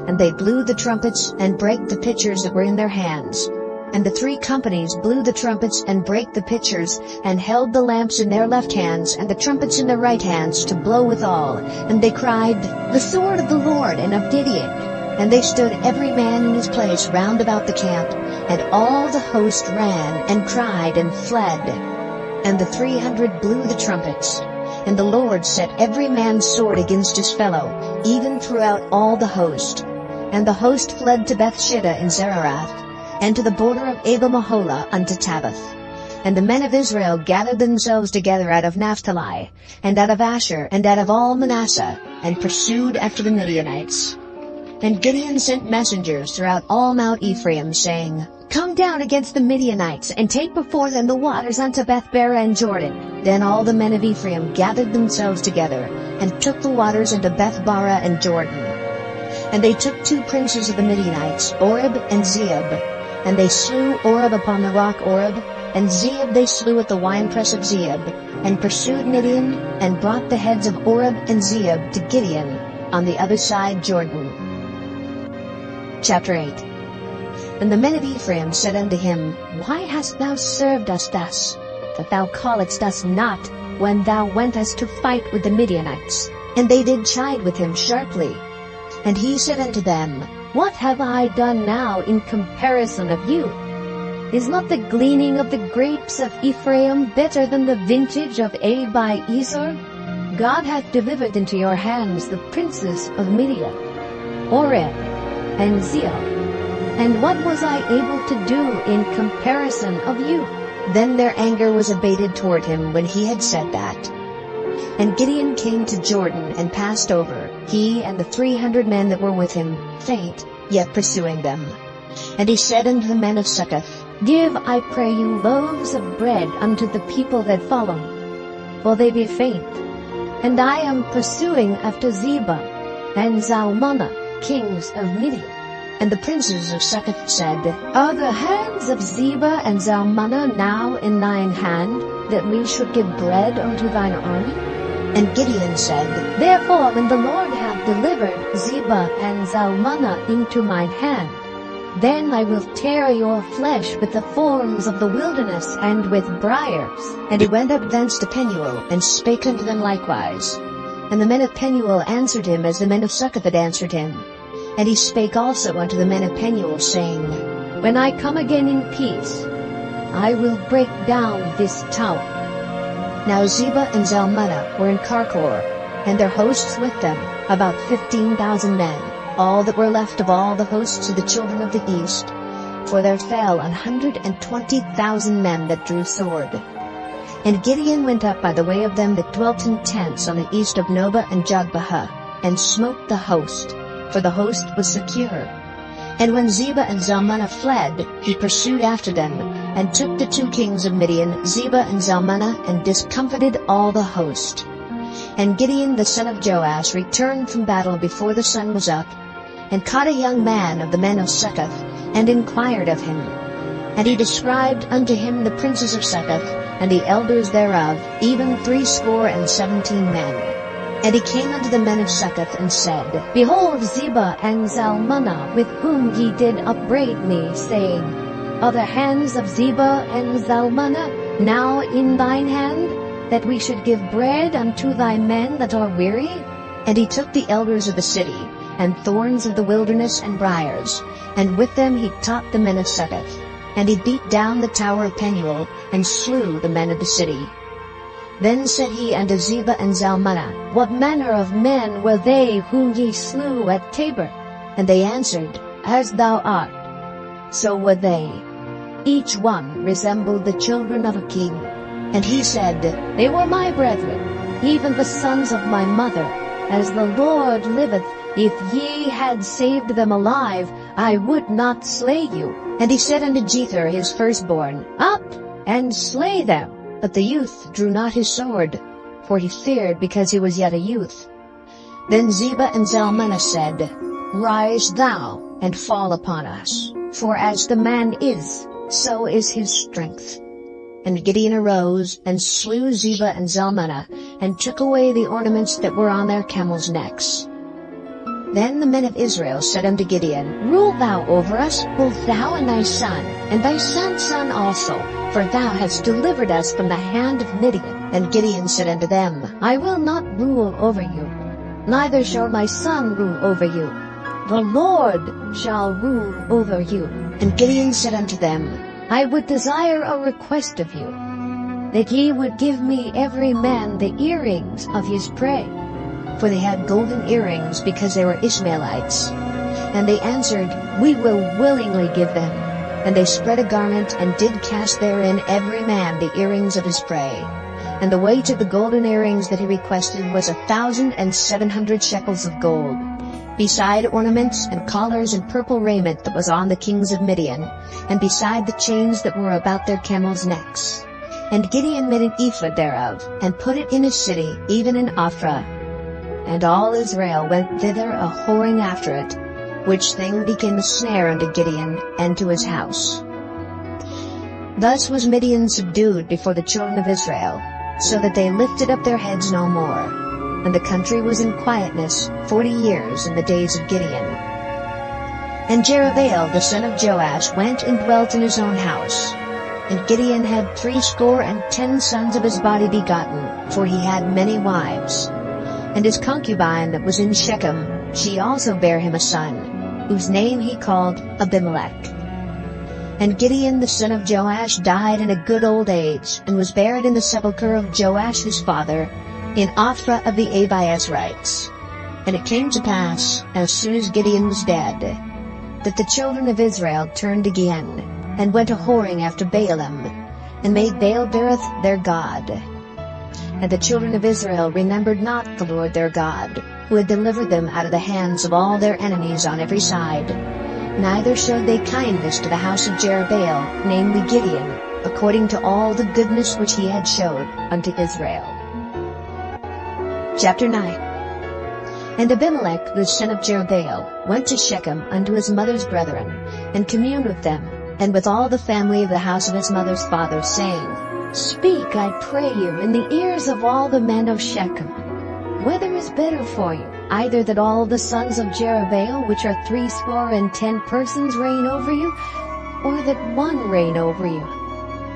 And they blew the trumpets, and brake the pitchers that were in their hands. And the 3 companies blew the trumpets, and brake the pitchers, and held the lamps in their left hands, and the trumpets in their right hands, to blow withal. And they cried, The sword of the Lord and of Gideon. And they stood every man in his place round about the camp, and all the host ran, and cried, and fled. And the 300 blew the trumpets. And the Lord set every man's sword against his fellow, even throughout all the host. And the host fled to Bethshitta in Zererath, and to the border of Abel-Maholah unto Tabbath. And the men of Israel gathered themselves together out of Naphtali, and out of Asher, and out of all Manasseh, and pursued after the Midianites. And Gideon sent messengers throughout all Mount Ephraim, saying, Come down against the Midianites, and take before them the waters unto Bethbara and Jordan. Then all the men of Ephraim gathered themselves together, and took the waters into Bethbara and Jordan. And they took 2 princes of the Midianites, Oreb and Zeeb. And they slew Oreb upon the rock Oreb, and Zeeb they slew at the winepress of Zeeb, and pursued Midian, and brought the heads of Oreb and Zeeb to Gideon on the other side Jordan. Chapter 8. And the men of Ephraim said unto him, Why hast thou served us thus, that thou calledst us not, when thou wentest to fight with the Midianites? And they did chide with him sharply. And he said unto them, What have I done now in comparison of you? Is not the gleaning of the grapes of Ephraim better than the vintage of Abiezer? God hath delivered into your hands the princes of Midian, Oreb, and Zeeb. And what was I able to do in comparison of you? Then their anger was abated toward him when he had said that. And Gideon came to Jordan and passed over, he and the 300 men that were with him, faint, yet pursuing them. And he said unto the men of Succoth, Give, I pray you, loaves of bread unto the people that follow, for they be faint. And I am pursuing after Zebah and Zalmunna, kings of Midian. And the princes of Succoth said, Are the hands of Zebah and Zalmunna now in thine hand, that we should give bread unto thine army? And Gideon said, Therefore, when the Lord hath delivered Zebah and Zalmunna into mine hand, then I will tear your flesh with the thorns of the wilderness and with briars. And he went up thence to Penuel, and spake unto them likewise. And the men of Penuel answered him as the men of Succoth had answered him. And he spake also unto the men of Penuel, saying, When I come again in peace, I will break down this tower. Now Zebah and Zalmunna were in Karkor, and their hosts with them, about 15,000 men, all that were left of all the hosts of the children of the east, for there fell 120,000 men that drew sword. And Gideon went up by the way of them that dwelt in tents on the east of Nobah and Jogbehah, and smote the host, for the host was secure. And when Zebah and Zalmunna fled, he pursued after them, and took the 2 kings of Midian, Zebah and Zalmunna, and discomfited all the host. And Gideon the son of Joash returned from battle before the sun was up, and caught a young man of the men of Succoth, and inquired of him. And he described unto him the princes of Succoth, and the elders thereof, even 70 men. And he came unto the men of Succoth, and said, Behold, Zebah and Zalmunna, with whom ye did upbraid me, saying, Are the hands of Zebah and Zalmunna now in thine hand, that we should give bread unto thy men that are weary? And he took the elders of the city, and thorns of the wilderness and briars, and with them he taught the men of Succoth. And he beat down the tower of Penuel, and slew the men of the city. Then said he unto Zebah and Zalmunna, What manner of men were they whom ye slew at Tabor? And they answered, As thou art, so were they. Each one resembled the children of a king. And he said, They were my brethren, even the sons of my mother. As the Lord liveth, If ye had saved them alive, I would not slay you. And he said unto Jether his firstborn, Up, and slay them. But the youth drew not his sword, for he feared because he was yet a youth. Then Zebah and Zalmunna said, Rise thou, and fall upon us, for as the man is, so is his strength. And Gideon arose, and slew Zebah and Zalmunna, and took away the ornaments that were on their camels' necks. Then the men of Israel said unto Gideon, Rule thou over us, both thou and thy son, and thy son's son also, for thou hast delivered us from the hand of Midian. And Gideon said unto them, I will not rule over you, neither shall my son rule over you. The Lord shall rule over you. And Gideon said unto them, I would desire a request of you, that ye would give me every man the earrings of his prey. For they had golden earrings, because they were Ishmaelites. And they answered, We will willingly give them. And they spread a garment, and did cast therein every man the earrings of his prey. And the weight of the golden earrings that he requested was 1,700 shekels of gold, beside ornaments and collars and purple raiment that was on the kings of Midian, and beside the chains that were about their camels' necks. And Gideon made an ephod thereof, and put it in his city, even in Ophrah. And all Israel went thither a-whoring after it, which thing became a snare unto Gideon and to his house. Thus was Midian subdued before the children of Israel, so that they lifted up their heads no more. And the country was in quietness 40 years in the days of Gideon. And Jerubbaal the son of Joash went and dwelt in his own house. And Gideon had 70 sons of his body begotten, for he had many wives. And his concubine that was in Shechem, she also bare him a son, whose name he called Abimelech. And Gideon the son of Joash died in a good old age, and was buried in the sepulchre of Joash his father, in Ophrah of the Abiezrites. And it came to pass, as soon as Gideon was dead, that the children of Israel turned again, and went a-whoring after Baalim, and made Baal-berith their god. And the children of Israel remembered not the Lord their God, who had delivered them out of the hands of all their enemies on every side. Neither showed they kindness to the house of Jerubbaal, namely Gideon, according to all the goodness which he had showed unto Israel. Chapter 9. And Abimelech the son of Jerubbaal went to Shechem unto his mother's brethren, and communed with them, and with all the family of the house of his mother's father, saying, Speak, I pray you, in the ears of all the men of Shechem. Whether is better for you, either that all the sons of Jerubbaal, which are 70 persons, reign over you, or that one reign over you?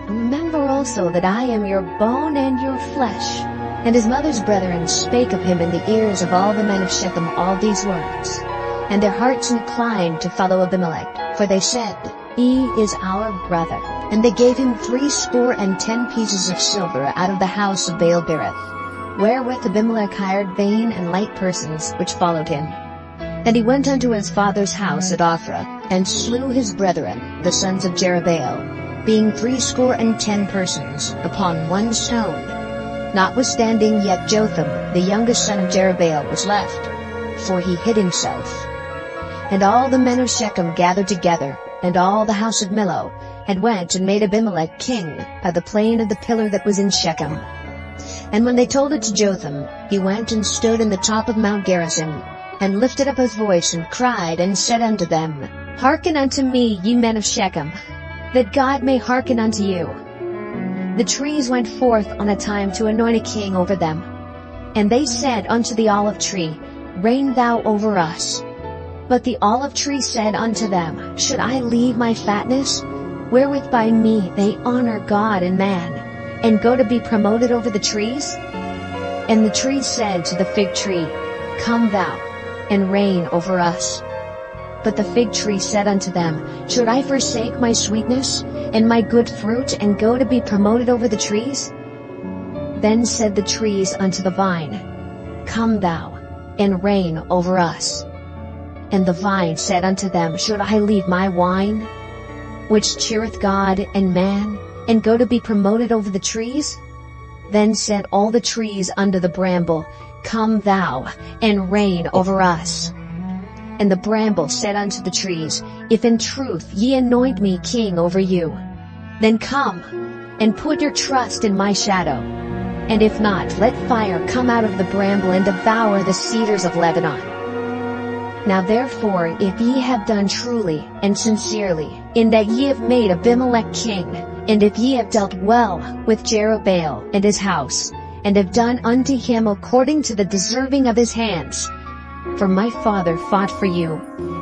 Remember also that I am your bone and your flesh. And his mother's brethren spake of him in the ears of all the men of Shechem all these words. And their hearts inclined to follow Abimelech, for they said, He is our brother. And they gave him 70 pieces of silver out of the house of Baal-berith, wherewith Abimelech hired vain and light persons which followed him. And he went unto his father's house at Ophrah, and slew his brethren, the sons of Jerubbaal, being 70 persons, upon one stone. Notwithstanding yet Jotham, the youngest son of Jerubbaal, was left, for he hid himself. And all the men of Shechem gathered together, and all the house of Millo, and went and made Abimelech king by the plain of the pillar that was in Shechem. And when they told it to Jotham, he went and stood in the top of Mount Gerizim, and lifted up his voice, and cried, and said unto them, Hearken unto me, ye men of Shechem, that God may hearken unto you. The trees went forth on a time to anoint a king over them. And they said unto the olive tree, Reign thou over us. But the olive tree said unto them, Should I leave my fatness, wherewith by me they honor God and man, and go to be promoted over the trees? And the tree said to the fig tree, Come thou, and reign over us. But the fig tree said unto them, Should I forsake my sweetness, and my good fruit, and go to be promoted over the trees? Then said the trees unto the vine, Come thou, and reign over us. And the vine said unto them, Should I leave my wine, which cheereth God and man, and go to be promoted over the trees? Then said all the trees unto the bramble, Come thou, and reign over us. And the bramble said unto the trees, If in truth ye anoint me king over you, then come, and put your trust in my shadow. And if not, let fire come out of the bramble and devour the cedars of Lebanon. Now therefore, if ye have done truly and sincerely, in that ye have made Abimelech king, and if ye have dealt well with Jerubbaal and his house, and have done unto him according to the deserving of his hands, for my father fought for you,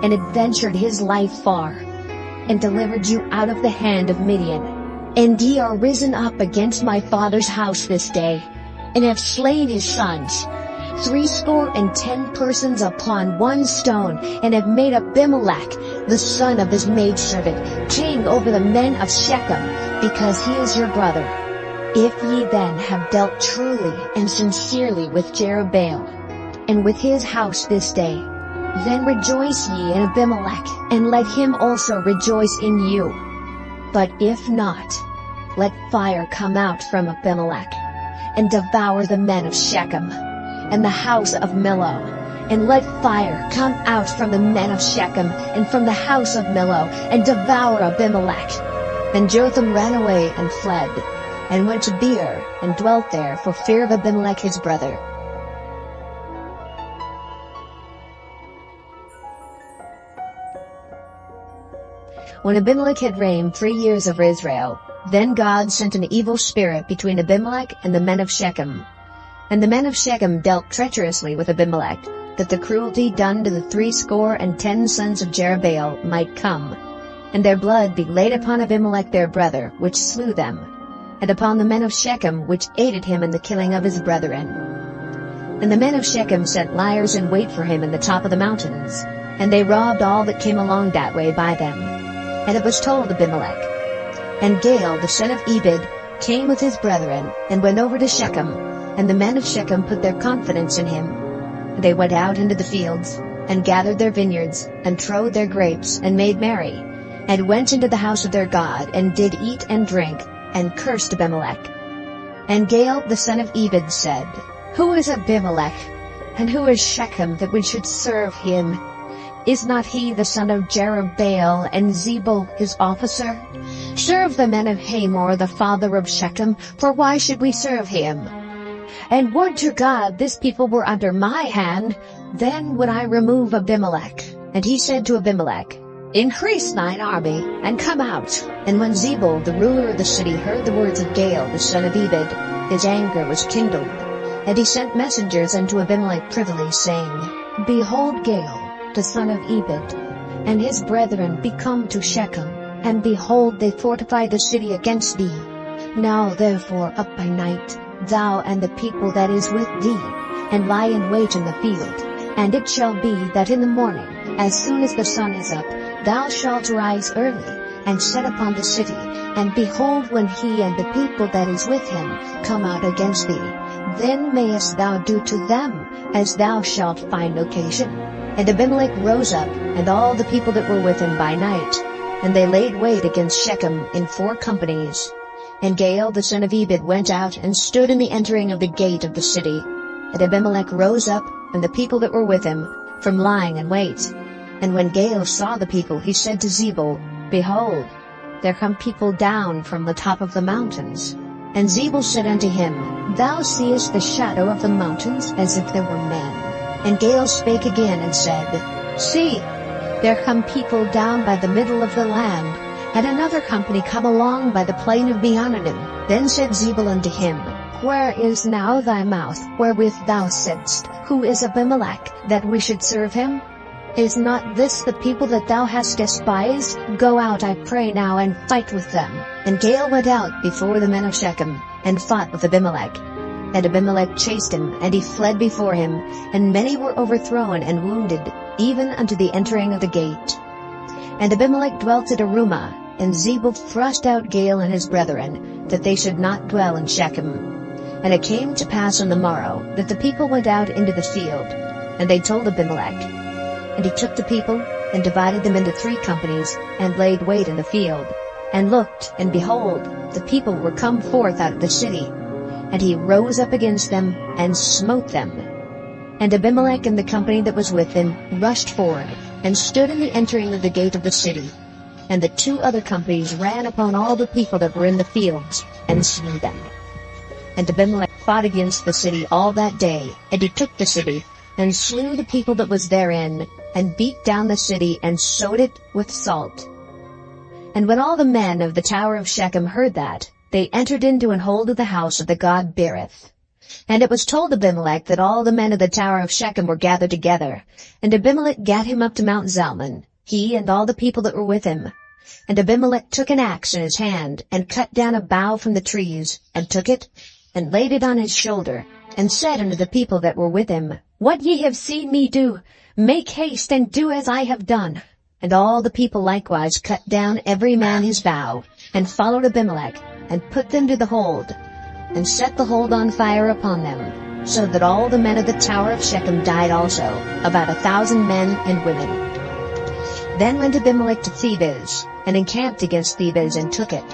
and adventured his life far, and delivered you out of the hand of Midian. And ye are risen up against my father's house this day, and have slain his sons, 70 persons upon one stone, and have made Abimelech, the son of his maidservant, king over the men of Shechem, because he is your brother. If ye then have dealt truly and sincerely with Jerubbaal, and with his house this day, then rejoice ye in Abimelech, and let him also rejoice in you. But if not, let fire come out from Abimelech, and devour the men of Shechem, and the house of Millo. And let fire come out from the men of Shechem, and from the house of Millo, and devour Abimelech. And Jotham ran away and fled, and went to Beer, and dwelt there for fear of Abimelech his brother. When Abimelech had reigned 3 years over Israel, then God sent an evil spirit between Abimelech and the men of Shechem. And the men of Shechem dealt treacherously with Abimelech, that the cruelty done to the 70 sons of Jerubbaal might come, and their blood be laid upon Abimelech their brother, which slew them, and upon the men of Shechem, which aided him in the killing of his brethren. And the men of Shechem sent liers in wait for him in the top of the mountains, and they robbed all that came along that way by them. And it was told Abimelech. And Gaal the son of Ebed came with his brethren, and went over to Shechem, and the men of Shechem put their confidence in him. And they went out into the fields, and gathered their vineyards, and trode their grapes, and made merry, and went into the house of their God, and did eat and drink, and cursed Abimelech. And Gaal the son of Ebed said, Who is Abimelech, and who is Shechem, that we should serve him? Is not he the son of Jerubbaal, and Zebul his officer? Serve the men of Hamor the father of Shechem, for why should we serve him? And would to God this people were under my hand, then would I remove Abimelech. And he said to Abimelech, Increase thine army, and come out. And when Zebul the ruler of the city heard the words of Gaal the son of Ebed, his anger was kindled. And he sent messengers unto Abimelech privily, saying, Behold, Gaal the son of Ebed, and his brethren be come to Shechem, and behold, they fortify the city against thee. Now therefore up by night, thou and the people that is with thee, and lie in wait in the field. And it shall be that in the morning, as soon as the sun is up, thou shalt rise early, and set upon the city, and behold, when he and the people that is with him come out against thee, then mayest thou do to them as thou shalt find occasion. And Abimelech rose up, and all the people that were with him by night, and they laid wait against Shechem in 4 companies. And Gaal the son of Ebed went out and stood in the entering of the gate of the city. And Abimelech rose up, and the people that were with him, from lying in wait. And when Gaal saw the people, he said to Zebul, Behold, there come people down from the top of the mountains. And Zebul said unto him, Thou seest the shadow of the mountains, as if there were men. And Gaal spake again and said, See, there come people down by the middle of the land, and another company come along by the plain of Meonanim. Then said Zebul unto him, Where is now thy mouth, wherewith thou saidst, Who is Abimelech, that we should serve him? Is not this the people that thou hast despised? Go out, I pray now, and fight with them. And Gaal went out before the men of Shechem, and fought with Abimelech. And Abimelech chased him, and he fled before him, and many were overthrown and wounded, even unto the entering of the gate. And Abimelech dwelt at Arumah, and Zebul thrust out Gaal and his brethren, that they should not dwell in Shechem. And it came to pass on the morrow, that the people went out into the field, and they told Abimelech. And he took the people, and divided them into 3 companies, and laid wait in the field, and looked, and behold, the people were come forth out of the city. And he rose up against them, and smote them. And Abimelech and the company that was with him rushed forward, and stood in the entering of the gate of the city. And the 2 other companies ran upon all the people that were in the fields, and slew them. And Abimelech fought against the city all that day, and he took the city, and slew the people that was therein, and beat down the city, and sowed it with salt. And when all the men of the tower of Shechem heard that, they entered into an hold of the house of the god Berith. And it was told Abimelech that all the men of the tower of Shechem were gathered together. And Abimelech gat him up to Mount Zalmon, he and all the people that were with him. And Abimelech took an axe in his hand, and cut down a bough from the trees, and took it, and laid it on his shoulder, and said unto the people that were with him, What ye have seen me do, make haste and do as I have done. And all the people likewise cut down every man his bough, and followed Abimelech, and put them to the hold, and set the hold on fire upon them, so that all the men of the tower of Shechem died also, about 1,000 men and women. Then went Abimelech to Thebez, and encamped against Thebez, and took it.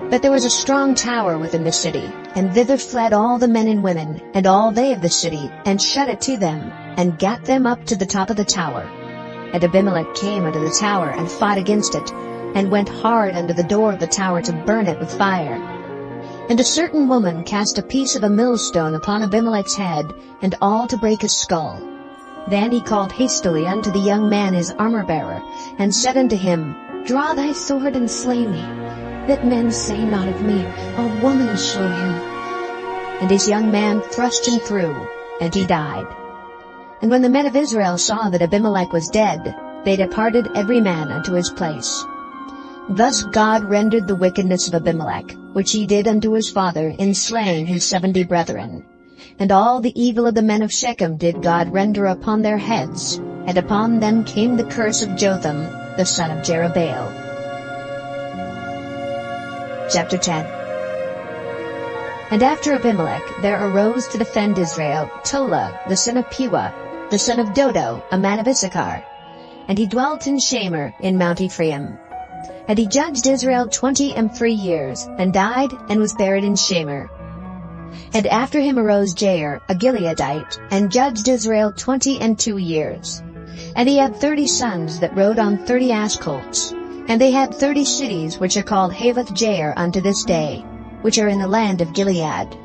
But there was a strong tower within the city, and thither fled all the men and women, and all they of the city, and shut it to them, and gat them up to the top of the tower. And Abimelech came unto the tower, and fought against it, and went hard unto the door of the tower to burn it with fire. And a certain woman cast a piece of a millstone upon Abimelech's head, and all to break his skull. Then he called hastily unto the young man his armor-bearer, and said unto him, Draw thy sword and slay me, that men say not of me, A woman slew him. And his young man thrust him through, and he died. And when the men of Israel saw that Abimelech was dead, they departed every man unto his place. Thus God rendered the wickedness of Abimelech, which he did unto his father, in slaying his 70 brethren. And all the evil of the men of Shechem did God render upon their heads, and upon them came the curse of Jotham, the son of Jerubbaal. Chapter 10. And after Abimelech there arose to defend Israel Tola, the son of Puah, the son of Dodo, a man of Issachar. And he dwelt in Shamir in Mount Ephraim. And he judged Israel 23 years, and died, and was buried in Shamir. And after him arose Jair, a Gileadite, and judged Israel 22 years. And he had 30 sons that rode on 30 ass colts. And they had 30 cities, which are called Havoth Jair unto this day, which are in the land of Gilead.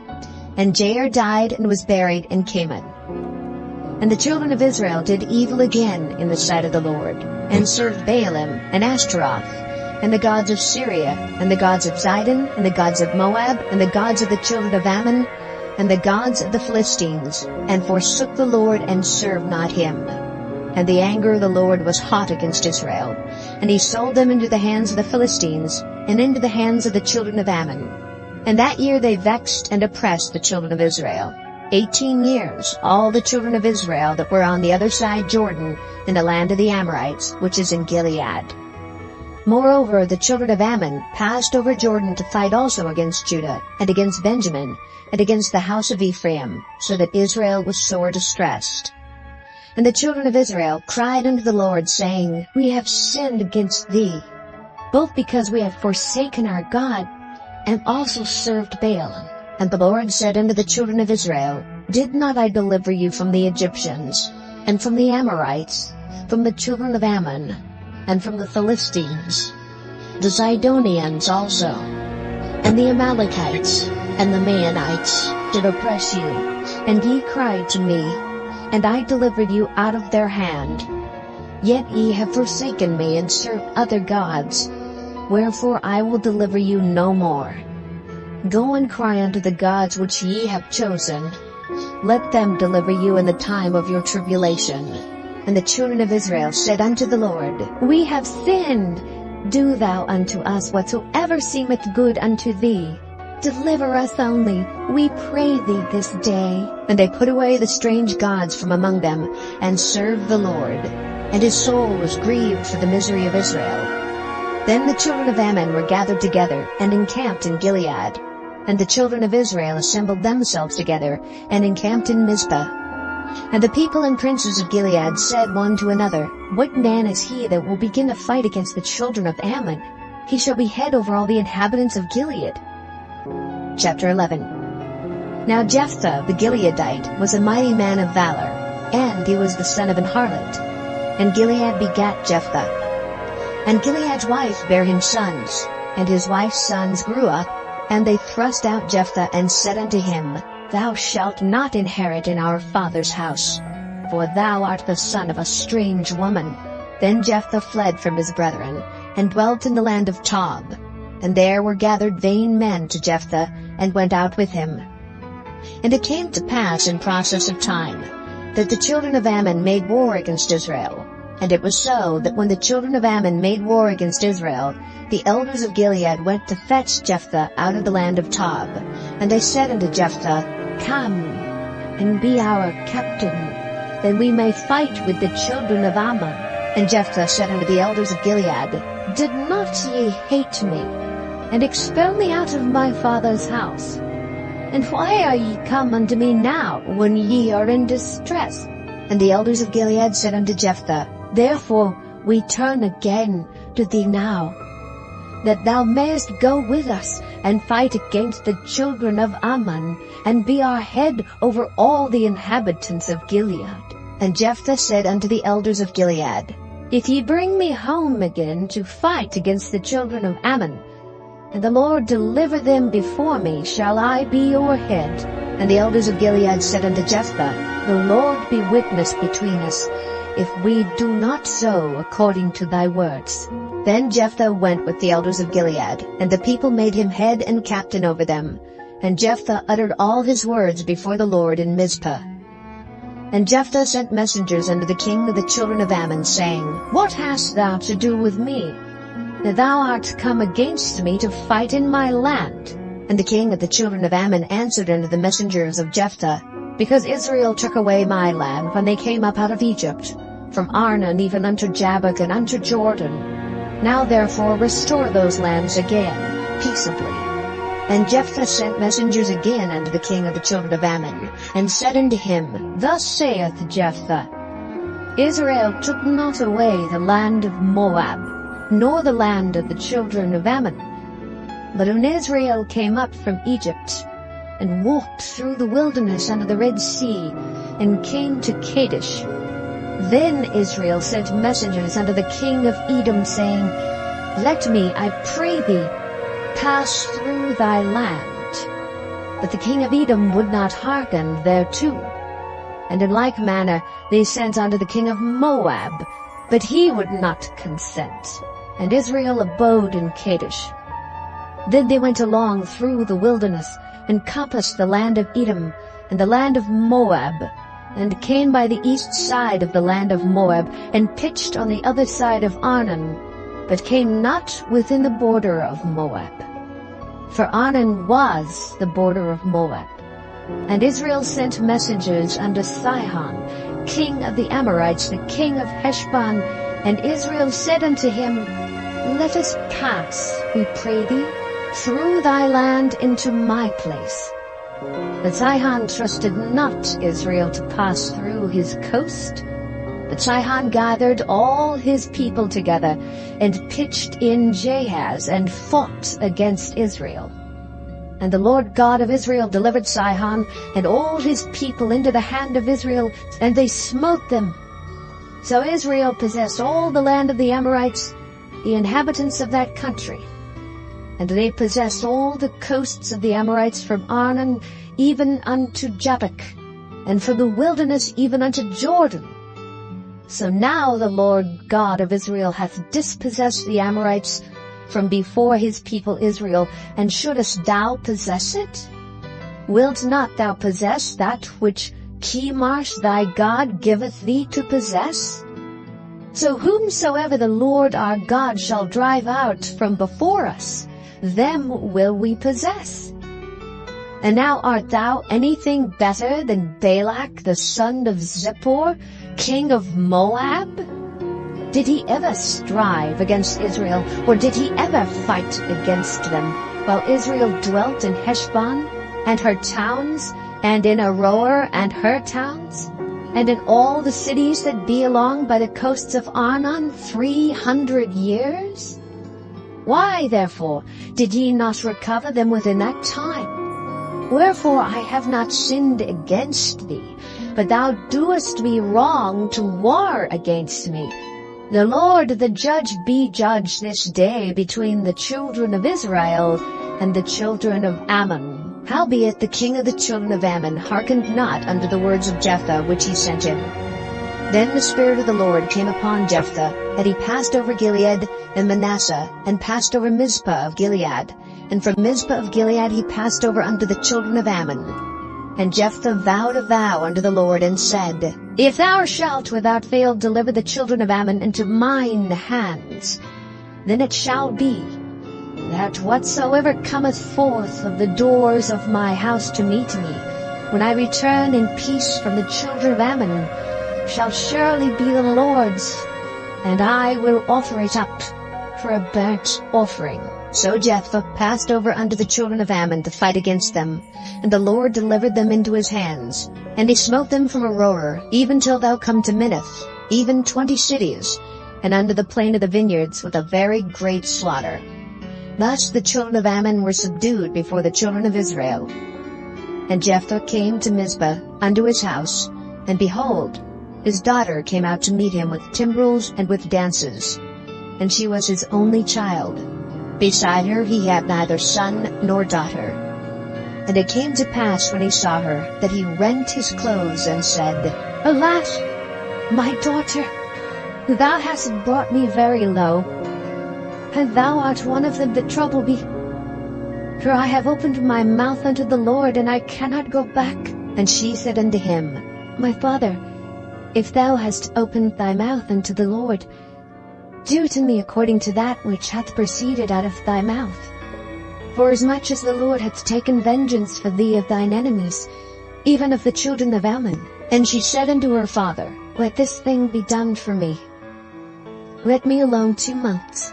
And Jair died, and was buried in Canaan. And the children of Israel did evil again in the sight of the Lord, and served Baalim and Ashtaroth, and the gods of Syria, and the gods of Zidon, and the gods of Moab, and the gods of the children of Ammon, and the gods of the Philistines, and forsook the Lord, and served not him. And the anger of the Lord was hot against Israel, and he sold them into the hands of the Philistines, and into the hands of the children of Ammon. And that year they vexed and oppressed the children of Israel. 18 years, all the children of Israel that were on the other side Jordan, in the land of the Amorites, which is in Gilead. Moreover, the children of Ammon passed over Jordan to fight also against Judah, and against Benjamin, and against the house of Ephraim, so that Israel was sore distressed. And the children of Israel cried unto the Lord, saying, We have sinned against thee, both because we have forsaken our God, and also served Baal. And the Lord said unto the children of Israel, Did not I deliver you from the Egyptians, and from the Amorites, from the children of Ammon, and from the Philistines, the Zidonians also, and the Amalekites, and the Maonites did oppress you? And ye cried to me, and I delivered you out of their hand. Yet ye have forsaken me, and served other gods, wherefore I will deliver you no more. Go and cry unto the gods which ye have chosen. Let them deliver you in the time of your tribulation. And the children of Israel said unto the Lord, We have sinned. Do thou unto us whatsoever seemeth good unto thee. Deliver us only, we pray thee, this day. And they put away the strange gods from among them, and served the Lord. And his soul was grieved for the misery of Israel. Then the children of Ammon were gathered together, and encamped in Gilead. And the children of Israel assembled themselves together, and encamped in Mizpah. And the people and princes of Gilead said one to another, What man is he that will begin to fight against the children of Ammon? He shall be head over all the inhabitants of Gilead. Chapter 11. Now Jephthah the Gileadite was a mighty man of valor, and he was the son of an harlot. And Gilead begat Jephthah. And Gilead's wife bare him sons, and his wife's sons grew up, and they thrust out Jephthah, and said unto him, Thou shalt not inherit in our father's house, for thou art the son of a strange woman. Then Jephthah fled from his brethren, and dwelt in the land of Tob. And there were gathered vain men to Jephthah, and went out with him. And it came to pass in process of time, that the children of Ammon made war against Israel. And it was so, that when the children of Ammon made war against Israel, the elders of Gilead went to fetch Jephthah out of the land of Tob. And they said unto Jephthah, Come, and be our captain, that we may fight with the children of Ammon. And Jephthah said unto the elders of Gilead, Did not ye hate me, and expel me out of my father's house? And why are ye come unto me now, when ye are in distress? And the elders of Gilead said unto Jephthah, Therefore we turn again to thee now, that thou mayest go with us, and fight against the children of Ammon, and be our head over all the inhabitants of Gilead. And Jephthah said unto the elders of Gilead, If ye bring me home again to fight against the children of Ammon, and the Lord deliver them before me, shall I be your head? And the elders of Gilead said unto Jephthah, The Lord be witness between us, if we do not so according to thy words. Then Jephthah went with the elders of Gilead, and the people made him head and captain over them. And Jephthah uttered all his words before the Lord in Mizpah. And Jephthah sent messengers unto the king of the children of Ammon, saying, What hast thou to do with me, that thou art come against me to fight in my land? And the king of the children of Ammon answered unto the messengers of Jephthah, Because Israel took away my land when they came up out of Egypt, from Arnon even unto Jabbok and unto Jordan. Now therefore restore those lands again, peaceably. And Jephthah sent messengers again unto the king of the children of Ammon, and said unto him, Thus saith Jephthah, Israel took not away the land of Moab, nor the land of the children of Ammon. But when Israel came up from Egypt, and walked through the wilderness under the Red Sea, and came to Kadesh, then Israel sent messengers unto the king of Edom, saying, Let me, I pray thee, pass through thy land. But the king of Edom would not hearken thereto. And in like manner they sent unto the king of Moab, but he would not consent. And Israel abode in Kadesh. Then they went along through the wilderness, and compassed the land of Edom, and the land of Moab, and came by the east side of the land of Moab, and pitched on the other side of Arnon, but came not within the border of Moab. For Arnon was the border of Moab. And Israel sent messengers unto Sihon, king of the Amorites, the king of Heshbon, and Israel said unto him, Let us pass, we pray thee, through thy land into my place. But Sihon trusted not Israel to pass through his coast. But Sihon gathered all his people together, and pitched in Jahaz, and fought against Israel. And the Lord God of Israel delivered Sihon and all his people into the hand of Israel, and they smote them. So Israel possessed all the land of the Amorites, the inhabitants of that country. And they possessed all the coasts of the Amorites from Arnon even unto Jabbok, and from the wilderness even unto Jordan. So now the Lord God of Israel hath dispossessed the Amorites from before his people Israel, and shouldest thou possess it? Wilt not thou possess that which Chemosh thy God giveth thee to possess? So whomsoever the Lord our God shall drive out from before us, them will we possess. And now art thou anything better than Balak the son of Zippor, king of Moab? Did he ever strive against Israel, or did he ever fight against them, while Israel dwelt in Heshbon and her towns, and in Aroer and her towns, and in all the cities that be along by the coasts of Arnon 300 years? Why, therefore, did ye not recover them within that time? Wherefore I have not sinned against thee, but thou doest me wrong to war against me. The Lord the judge be judge this day between the children of Israel and the children of Ammon. Howbeit the king of the children of Ammon hearkened not unto the words of Jephthah which he sent him. Then the Spirit of the Lord came upon Jephthah, and he passed over Gilead and Manasseh, and passed over Mizpah of Gilead. And from Mizpah of Gilead he passed over unto the children of Ammon. And Jephthah vowed a vow unto the Lord, and said, If thou shalt without fail deliver the children of Ammon into mine hands, then it shall be, that whatsoever cometh forth of the doors of my house to meet me, when I return in peace from the children of Ammon, shall surely be the Lord's, and I will offer it up for a burnt offering. So Jephthah passed over unto the children of Ammon to fight against them, and the Lord delivered them into his hands. And he smote them from Aroer, even till thou come to Minnith, even 20 cities, and unto the plain of the vineyards with a very great slaughter. Thus the children of Ammon were subdued before the children of Israel. And Jephthah came to Mizpah unto his house, and behold, his daughter came out to meet him with timbrels and with dances, and she was his only child. Beside her he had neither son nor daughter. And it came to pass when he saw her, that he rent his clothes and said, Alas, my daughter, thou hast brought me very low, and thou art one of them that trouble me. For I have opened my mouth unto the Lord, and I cannot go back. And she said unto him, My father, if thou hast opened thy mouth unto the Lord, do to me according to that which hath proceeded out of thy mouth. Forasmuch as the Lord hath taken vengeance for thee of thine enemies, even of the children of Ammon. And she said unto her father, Let this thing be done for me. Let me alone 2 months,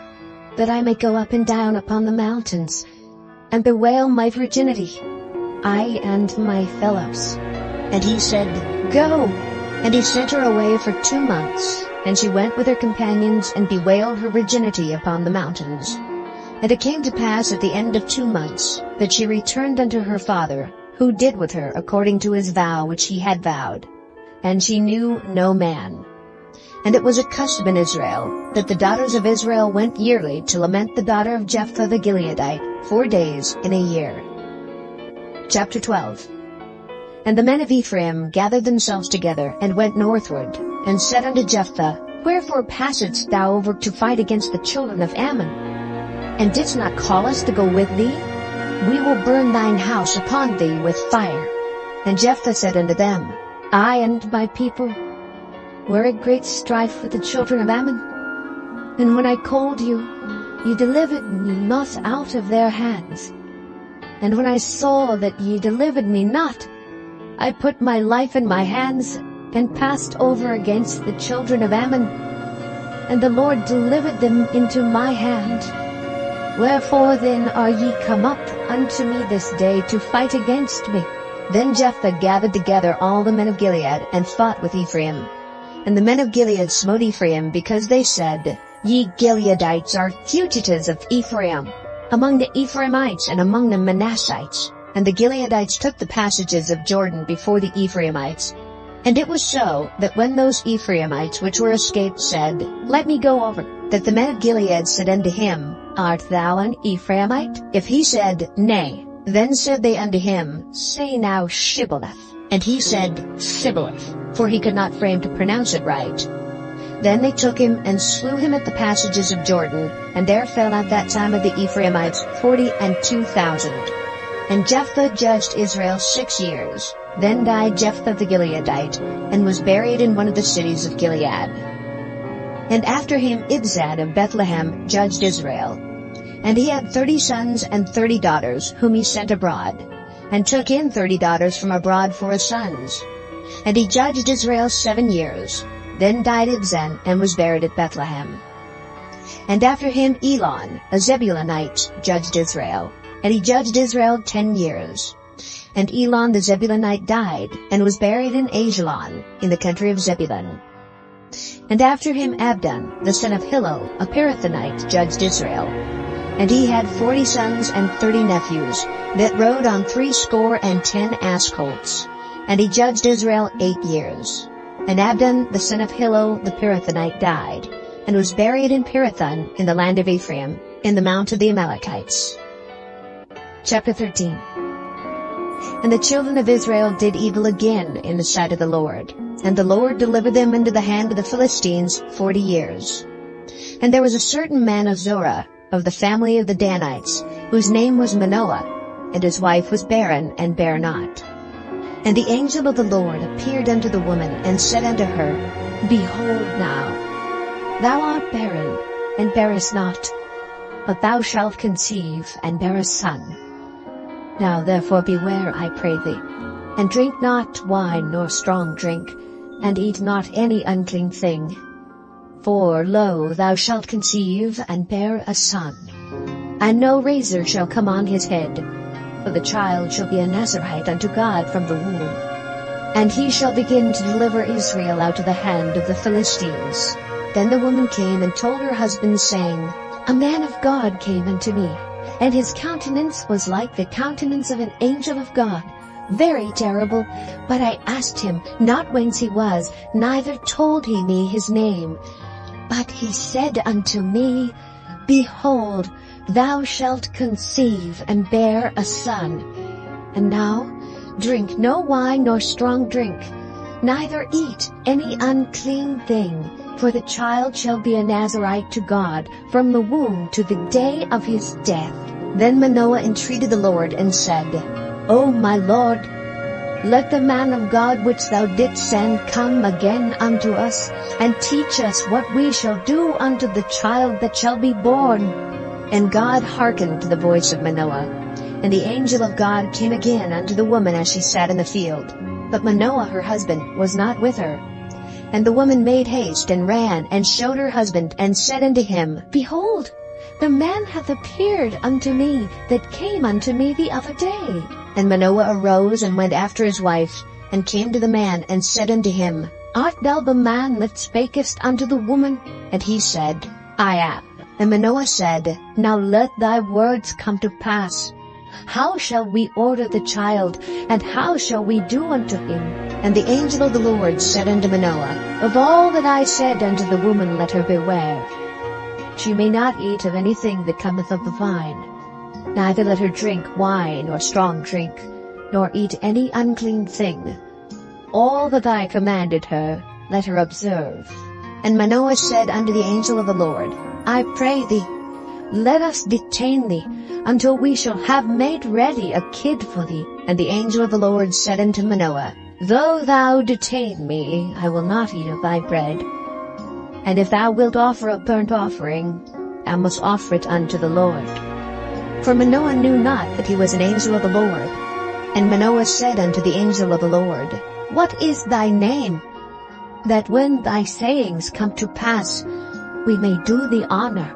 that I may go up and down upon the mountains, and bewail my virginity, I and my fellows. And he said, Go. And he sent her away for 2 months, and she went with her companions and bewailed her virginity upon the mountains. And it came to pass at the end of 2 months, that she returned unto her father, who did with her according to his vow which he had vowed. And she knew no man. And it was a custom in Israel, that the daughters of Israel went yearly to lament the daughter of Jephthah the Gileadite 4 days in a year. Chapter 12. And the men of Ephraim gathered themselves together, and went northward, and said unto Jephthah, Wherefore passedst thou over to fight against the children of Ammon? And didst not call us to go with thee? We will burn thine house upon thee with fire. And Jephthah said unto them, I and my people were at great strife with the children of Ammon. And when I called you, ye delivered me not out of their hands. And when I saw that ye delivered me not, I put my life in my hands, and passed over against the children of Ammon, and the Lord delivered them into my hand. Wherefore then are ye come up unto me this day to fight against me? Then Jephthah gathered together all the men of Gilead, and fought with Ephraim. And the men of Gilead smote Ephraim, because they said, Ye Gileadites are fugitives of Ephraim, among the Ephraimites and among the Manassites. And the Gileadites took the passages of Jordan before the Ephraimites. And it was so, that when those Ephraimites which were escaped said, Let me go over, that the men of Gilead said unto him, Art thou an Ephraimite? If he said, Nay, then said they unto him, Say now Shibboleth. And he said, Sibboleth, for he could not frame to pronounce it right. Then they took him and slew him at the passages of Jordan, and there fell at that time of the Ephraimites 42,000. And Jephthah judged Israel 6 years. Then died Jephthah the Gileadite, and was buried in one of the cities of Gilead. And after him Ibzan of Bethlehem judged Israel. And he had 30 sons and 30 daughters, whom he sent abroad, and took in 30 daughters from abroad for his sons. And he judged Israel 7 years. Then died Ibzan, and was buried at Bethlehem. And after him Elon, a Zebulunite, judged Israel. And he judged Israel 10 years. And Elon the Zebulunite died, and was buried in Ajalon, in the country of Zebulun. And after him Abdon, the son of Hillel, a Pirathonite, judged Israel. And he had 40 sons and 30 nephews, that rode on 70 ass colts. And he judged Israel 8 years. And Abdon the son of Hillel the Pirathonite died, and was buried in Pirathon in the land of Ephraim, in the mount of the Amalekites. Chapter 13. And the children of Israel did evil again in the sight of the Lord, and the Lord delivered them into the hand of the Philistines 40 years. And there was a certain man of Zorah, of the family of the Danites, whose name was Manoah, and his wife was barren, and bare not. And the angel of the Lord appeared unto the woman, and said unto her, Behold now, thou art barren, and bearest not, but thou shalt conceive, and bear a son. Now therefore beware, I pray thee, and drink not wine nor strong drink, and eat not any unclean thing. For, lo, thou shalt conceive, and bear a son. And no razor shall come on his head, for the child shall be a Nazarite unto God from the womb. And he shall begin to deliver Israel out of the hand of the Philistines. Then the woman came and told her husband, saying, A man of God came unto me, and his countenance was like the countenance of an angel of God, very terrible. But I asked him not whence he was, neither told he me his name. But he said unto me, Behold, thou shalt conceive, and bear a son. And now drink no wine nor strong drink, neither eat any unclean thing, for the child shall be a Nazarite to God from the womb to the day of his death. Then Manoah entreated the Lord, and said, O my Lord, let the man of God which thou didst send come again unto us, and teach us what we shall do unto the child that shall be born. And God hearkened to the voice of Manoah. And the angel of God came again unto the woman as she sat in the field. But Manoah her husband was not with her. And the woman made haste, and ran, and showed her husband, and said unto him, Behold, the man hath appeared unto me that came unto me the other day. And Manoah arose, and went after his wife, and came to the man, and said unto him, Art thou the man that spakest unto the woman? And he said, I am. And Manoah said, Now let thy words come to pass. How shall we order the child, and how shall we do unto him? And the angel of the Lord said unto Manoah, Of all that I said unto the woman let her beware. She may not eat of anything that cometh of the vine, neither let her drink wine or strong drink, nor eat any unclean thing. All that I commanded her, let her observe. And Manoah said unto the angel of the Lord, I pray thee, let us detain thee, until we shall have made ready a kid for thee. And the angel of the Lord said unto Manoah, Though thou detain me, I will not eat of thy bread. And if thou wilt offer a burnt offering, thou must offer it unto the Lord. For Manoah knew not that he was an angel of the Lord. And Manoah said unto the angel of the Lord, What is thy name? That when thy sayings come to pass, we may do thee honor.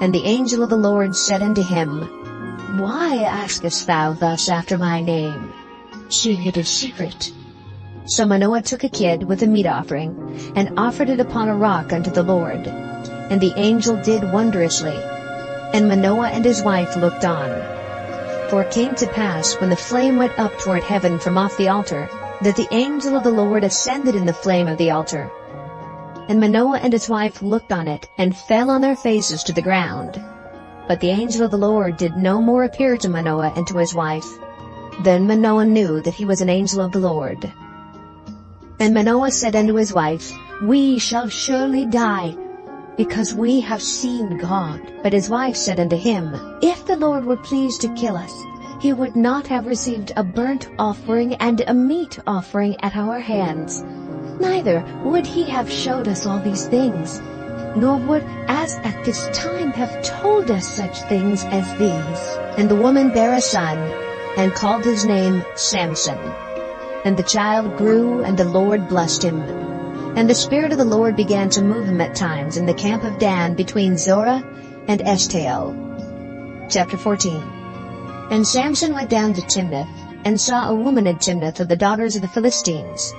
And the angel of the Lord said unto him, Why askest thou thus after my name, seeing it is secret? So Manoah took a kid with a meat offering, and offered it upon a rock unto the Lord. And the angel did wondrously. And Manoah and his wife looked on. For it came to pass, when the flame went up toward heaven from off the altar, that the angel of the Lord ascended in the flame of the altar. And Manoah and his wife looked on it, and fell on their faces to the ground. But the angel of the Lord did no more appear to Manoah and to his wife. Then Manoah knew that he was an angel of the Lord. And Manoah said unto his wife, We shall surely die, because we have seen God. But his wife said unto him, If the Lord were pleased to kill us, he would not have received a burnt offering and a meat offering at our hands. Neither would he have showed us all these things, nor would as at this time have told us such things as these. And the woman bare a son, and called his name Samson. And the child grew, and the Lord blessed him. And the Spirit of the Lord began to move him at times in the camp of Dan between Zorah and Eshtaol. Chapter 14. And Samson went down to Timnath, and saw a woman at Timnath of the daughters of the Philistines.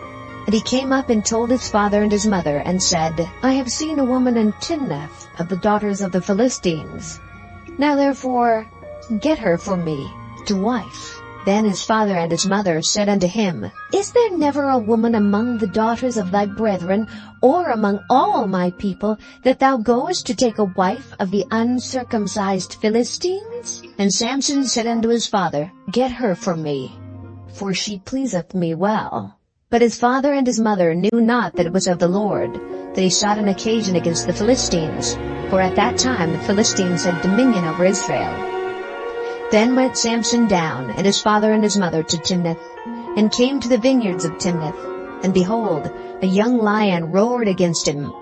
And he came up and told his father and his mother, and said, I have seen a woman in Timnath of the daughters of the Philistines. Now therefore get her for me to wife. Then his father and his mother said unto him, Is there never a woman among the daughters of thy brethren, or among all my people, that thou goest to take a wife of the uncircumcised Philistines? And Samson said unto his father, Get her for me, for she pleaseth me well. But his father and his mother knew not that it was of the Lord, that he sought an occasion against the Philistines, for at that time the Philistines had dominion over Israel. Then went Samson down, and his father and his mother, to Timnath, and came to the vineyards of Timnath. And behold, a young lion roared against him.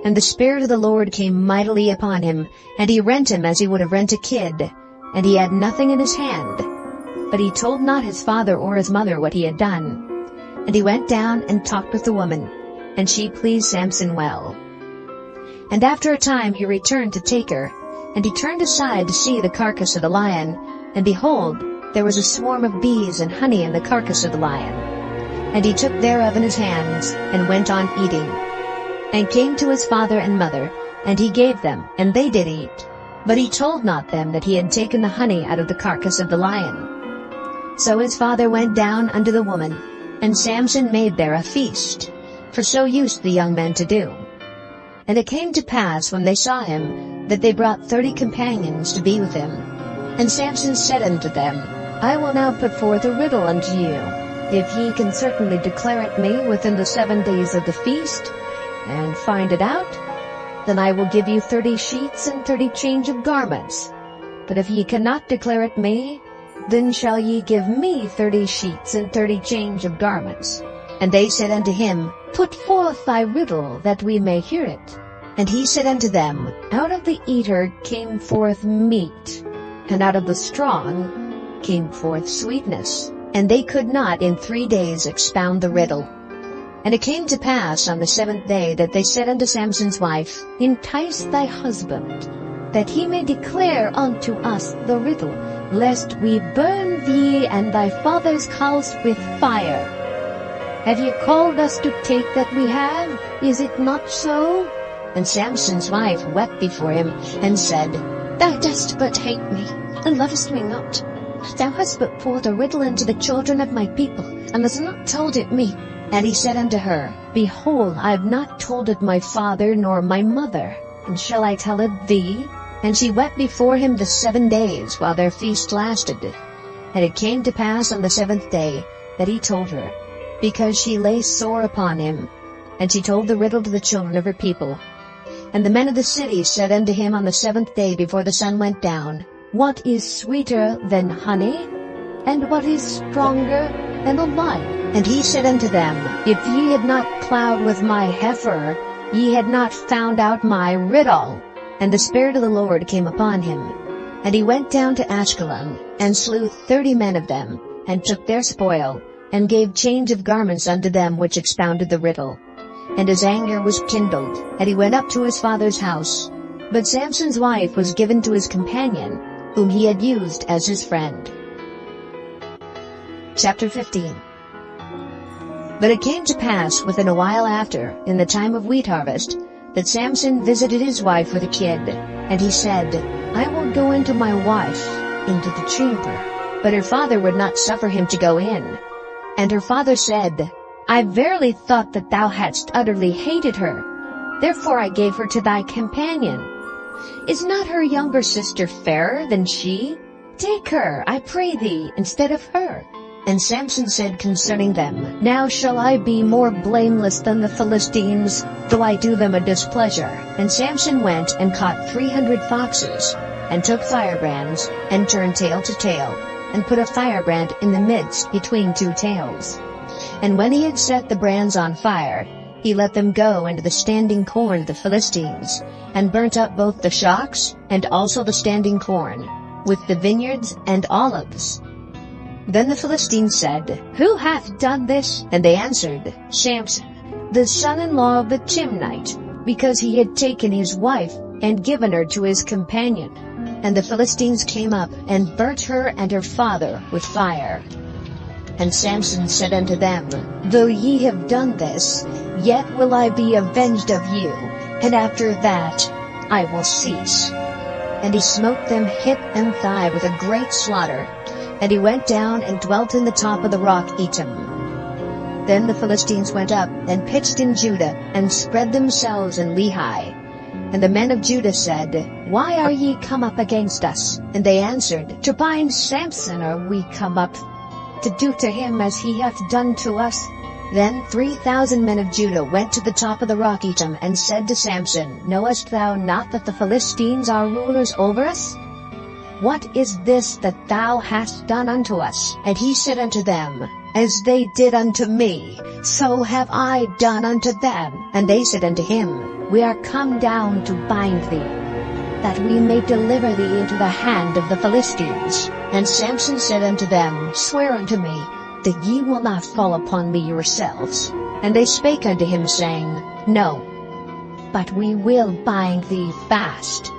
And the Spirit of the Lord came mightily upon him, and he rent him as he would have rent a kid, and he had nothing in his hand. But he told not his father or his mother what he had done. And he went down and talked with the woman, and she pleased Samson well. And after a time he returned to take her, and he turned aside to see the carcass of the lion, and behold, there was a swarm of bees and honey in the carcass of the lion. And he took thereof in his hands, and went on eating, and came to his father and mother, and he gave them, and they did eat. But he told not them that he had taken the honey out of the carcass of the lion. So his father went down unto the woman, and Samson made there a feast, for so used the young men to do. And it came to pass, when they saw him, that they brought 30 companions to be with him. And Samson said unto them, I will now put forth a riddle unto you. If ye can certainly declare it me within the 7 days of the feast, and find it out, then I will give you 30 sheets and 30 change of garments. But if ye cannot declare it me, then shall ye give me 30 sheets and 30 change of garments. And they said unto him, Put forth thy riddle, that we may hear it. And he said unto them, Out of the eater came forth meat, and out of the strong came forth sweetness. And they could not in 3 days expound the riddle. And it came to pass on the 7th day that they said unto Samson's wife, Entice thy husband, that he may declare unto us the riddle, lest we burn thee and thy father's house with fire. Have ye called us to take that we have? Is it not so? And Samson's wife wept before him, and said, Thou dost but hate me, and lovest me not. Thou hast put forth a riddle unto the children of my people, and hast not told it me. And he said unto her, Behold, I have not told it my father nor my mother, and shall I tell it thee? And she wept before him the 7 days, while their feast lasted. And it came to pass on the 7th day, that he told her, because she lay sore upon him. And she told the riddle to the children of her people. And the men of the city said unto him on the 7th day before the sun went down, What is sweeter than honey? And what is stronger than the lion? And he said unto them, If ye had not plowed with my heifer, ye had not found out my riddle. And the Spirit of the Lord came upon him. And he went down to Ashkelon, and slew 30 men of them, and took their spoil, and gave change of garments unto them which expounded the riddle. And his anger was kindled, and he went up to his father's house. But Samson's wife was given to his companion, whom he had used as his friend. Chapter 15. But it came to pass within a while after, in the time of wheat harvest, that Samson visited his wife with a kid. And he said, I will go into my wife, into the chamber. But her father would not suffer him to go in. And her father said, I verily thought that thou hadst utterly hated her. Therefore I gave her to thy companion. Is not her younger sister fairer than she? Take her, I pray thee, instead of her. And Samson said concerning them, Now shall I be more blameless than the Philistines, though I do them a displeasure. And Samson went and caught 300 foxes, and took firebrands, and turned tail to tail, and put a firebrand in the midst between 2 tails. And when he had set the brands on fire, he let them go into the standing corn of the Philistines, and burnt up both the shocks, and also the standing corn, with the vineyards and olives. Then the Philistines said, Who hath done this? And they answered, Samson, the son-in-law of the Timnite, because he had taken his wife, and given her to his companion. And the Philistines came up, and burnt her and her father with fire. And Samson said unto them, Though ye have done this, yet will I be avenged of you, and after that I will cease. And he smote them hip and thigh with a great slaughter. And he went down and dwelt in the top of the rock Etam. Then the Philistines went up and pitched in Judah, and spread themselves in Lehi. And the men of Judah said, Why are ye come up against us? And they answered, To bind Samson are we come up, to do to him as he hath done to us. Then 3,000 men of Judah went to the top of the rock Etam, and said to Samson, Knowest thou not that the Philistines are rulers over us? What is this that thou hast done unto us? And he said unto them, As they did unto me, so have I done unto them. And they said unto him, We are come down to bind thee, that we may deliver thee into the hand of the Philistines. And Samson said unto them, Swear unto me, that ye will not fall upon me yourselves. And they spake unto him, saying, No, but we will bind thee fast,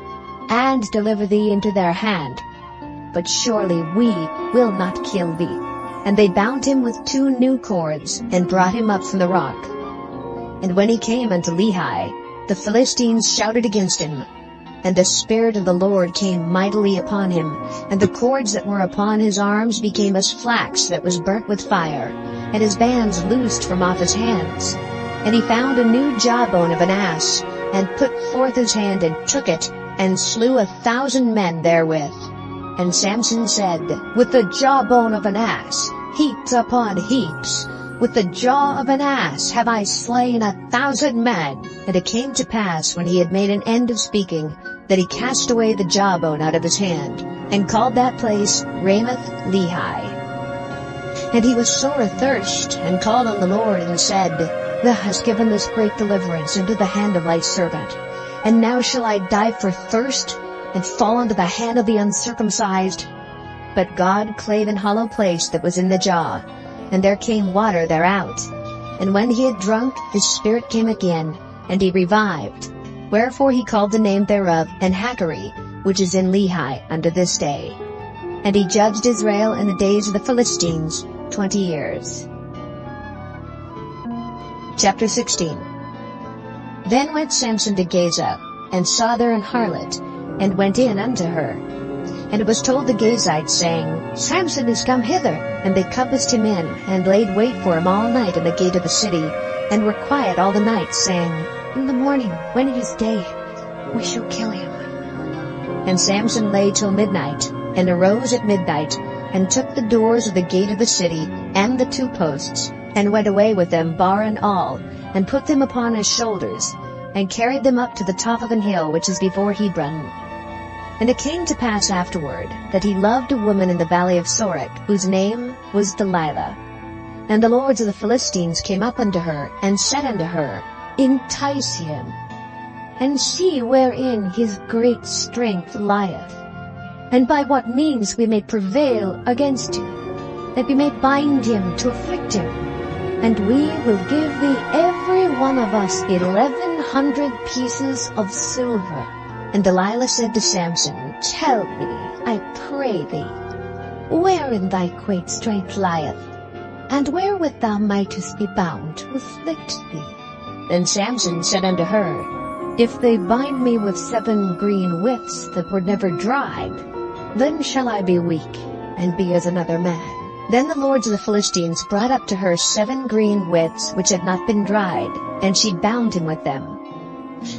and deliver thee into their hand. But surely we will not kill thee. And they bound him with 2 new cords, and brought him up from the rock. And when he came unto Lehi, the Philistines shouted against him. And the Spirit of the Lord came mightily upon him, and the cords that were upon his arms became as flax that was burnt with fire, and his bands loosed from off his hands. And he found a new jawbone of an ass, and put forth his hand and took it, and slew 1,000 men therewith. And Samson said, With the jawbone of an ass, heaps upon heaps, with the jaw of an ass have I slain 1,000 men. And it came to pass, when he had made an end of speaking, that he cast away the jawbone out of his hand, and called that place Ramoth-Lehi. And he was sore athirst, and called on the Lord, and said, Thou hast given this great deliverance into the hand of thy servant, and now shall I die for thirst, and fall into the hand of the uncircumcised? But God clave an hollow place that was in the jaw, and there came water thereout. And when he had drunk, his spirit came again, and he revived. Wherefore he called the name thereof En-Hakkore, which is in Lehi unto this day. And he judged Israel in the days of the Philistines 20 years. Chapter 16. Then went Samson to Gaza, and saw there an harlot, and went in unto her. And it was told the Gazites, saying, Samson is come hither. And they compassed him in, and laid wait for him all night in the gate of the city, and were quiet all the night, saying, In the morning, when it is day, we shall kill him. And Samson lay till midnight, and arose at midnight, and took the doors of the gate of the city, and the 2 posts, and went away with them bar and all, and put them upon his shoulders, and carried them up to the top of an hill which is before Hebron. And it came to pass afterward, that he loved a woman in the valley of Sorek, whose name was Delilah. And the lords of the Philistines came up unto her, and said unto her, Entice him, and see wherein his great strength lieth, and by what means we may prevail against him, that we may bind him to afflict him. And we will give thee every one of us 1,100 pieces of silver. And Delilah said to Samson, Tell me, I pray thee, wherein thy great strength lieth, and wherewith thou mightest be bound to afflict thee. Then Samson said unto her, If they bind me with 7 green withs that were never dried, then shall I be weak, and be as another man. Then the lords of the Philistines brought up to her 7 green withs which had not been dried, and she bound him with them.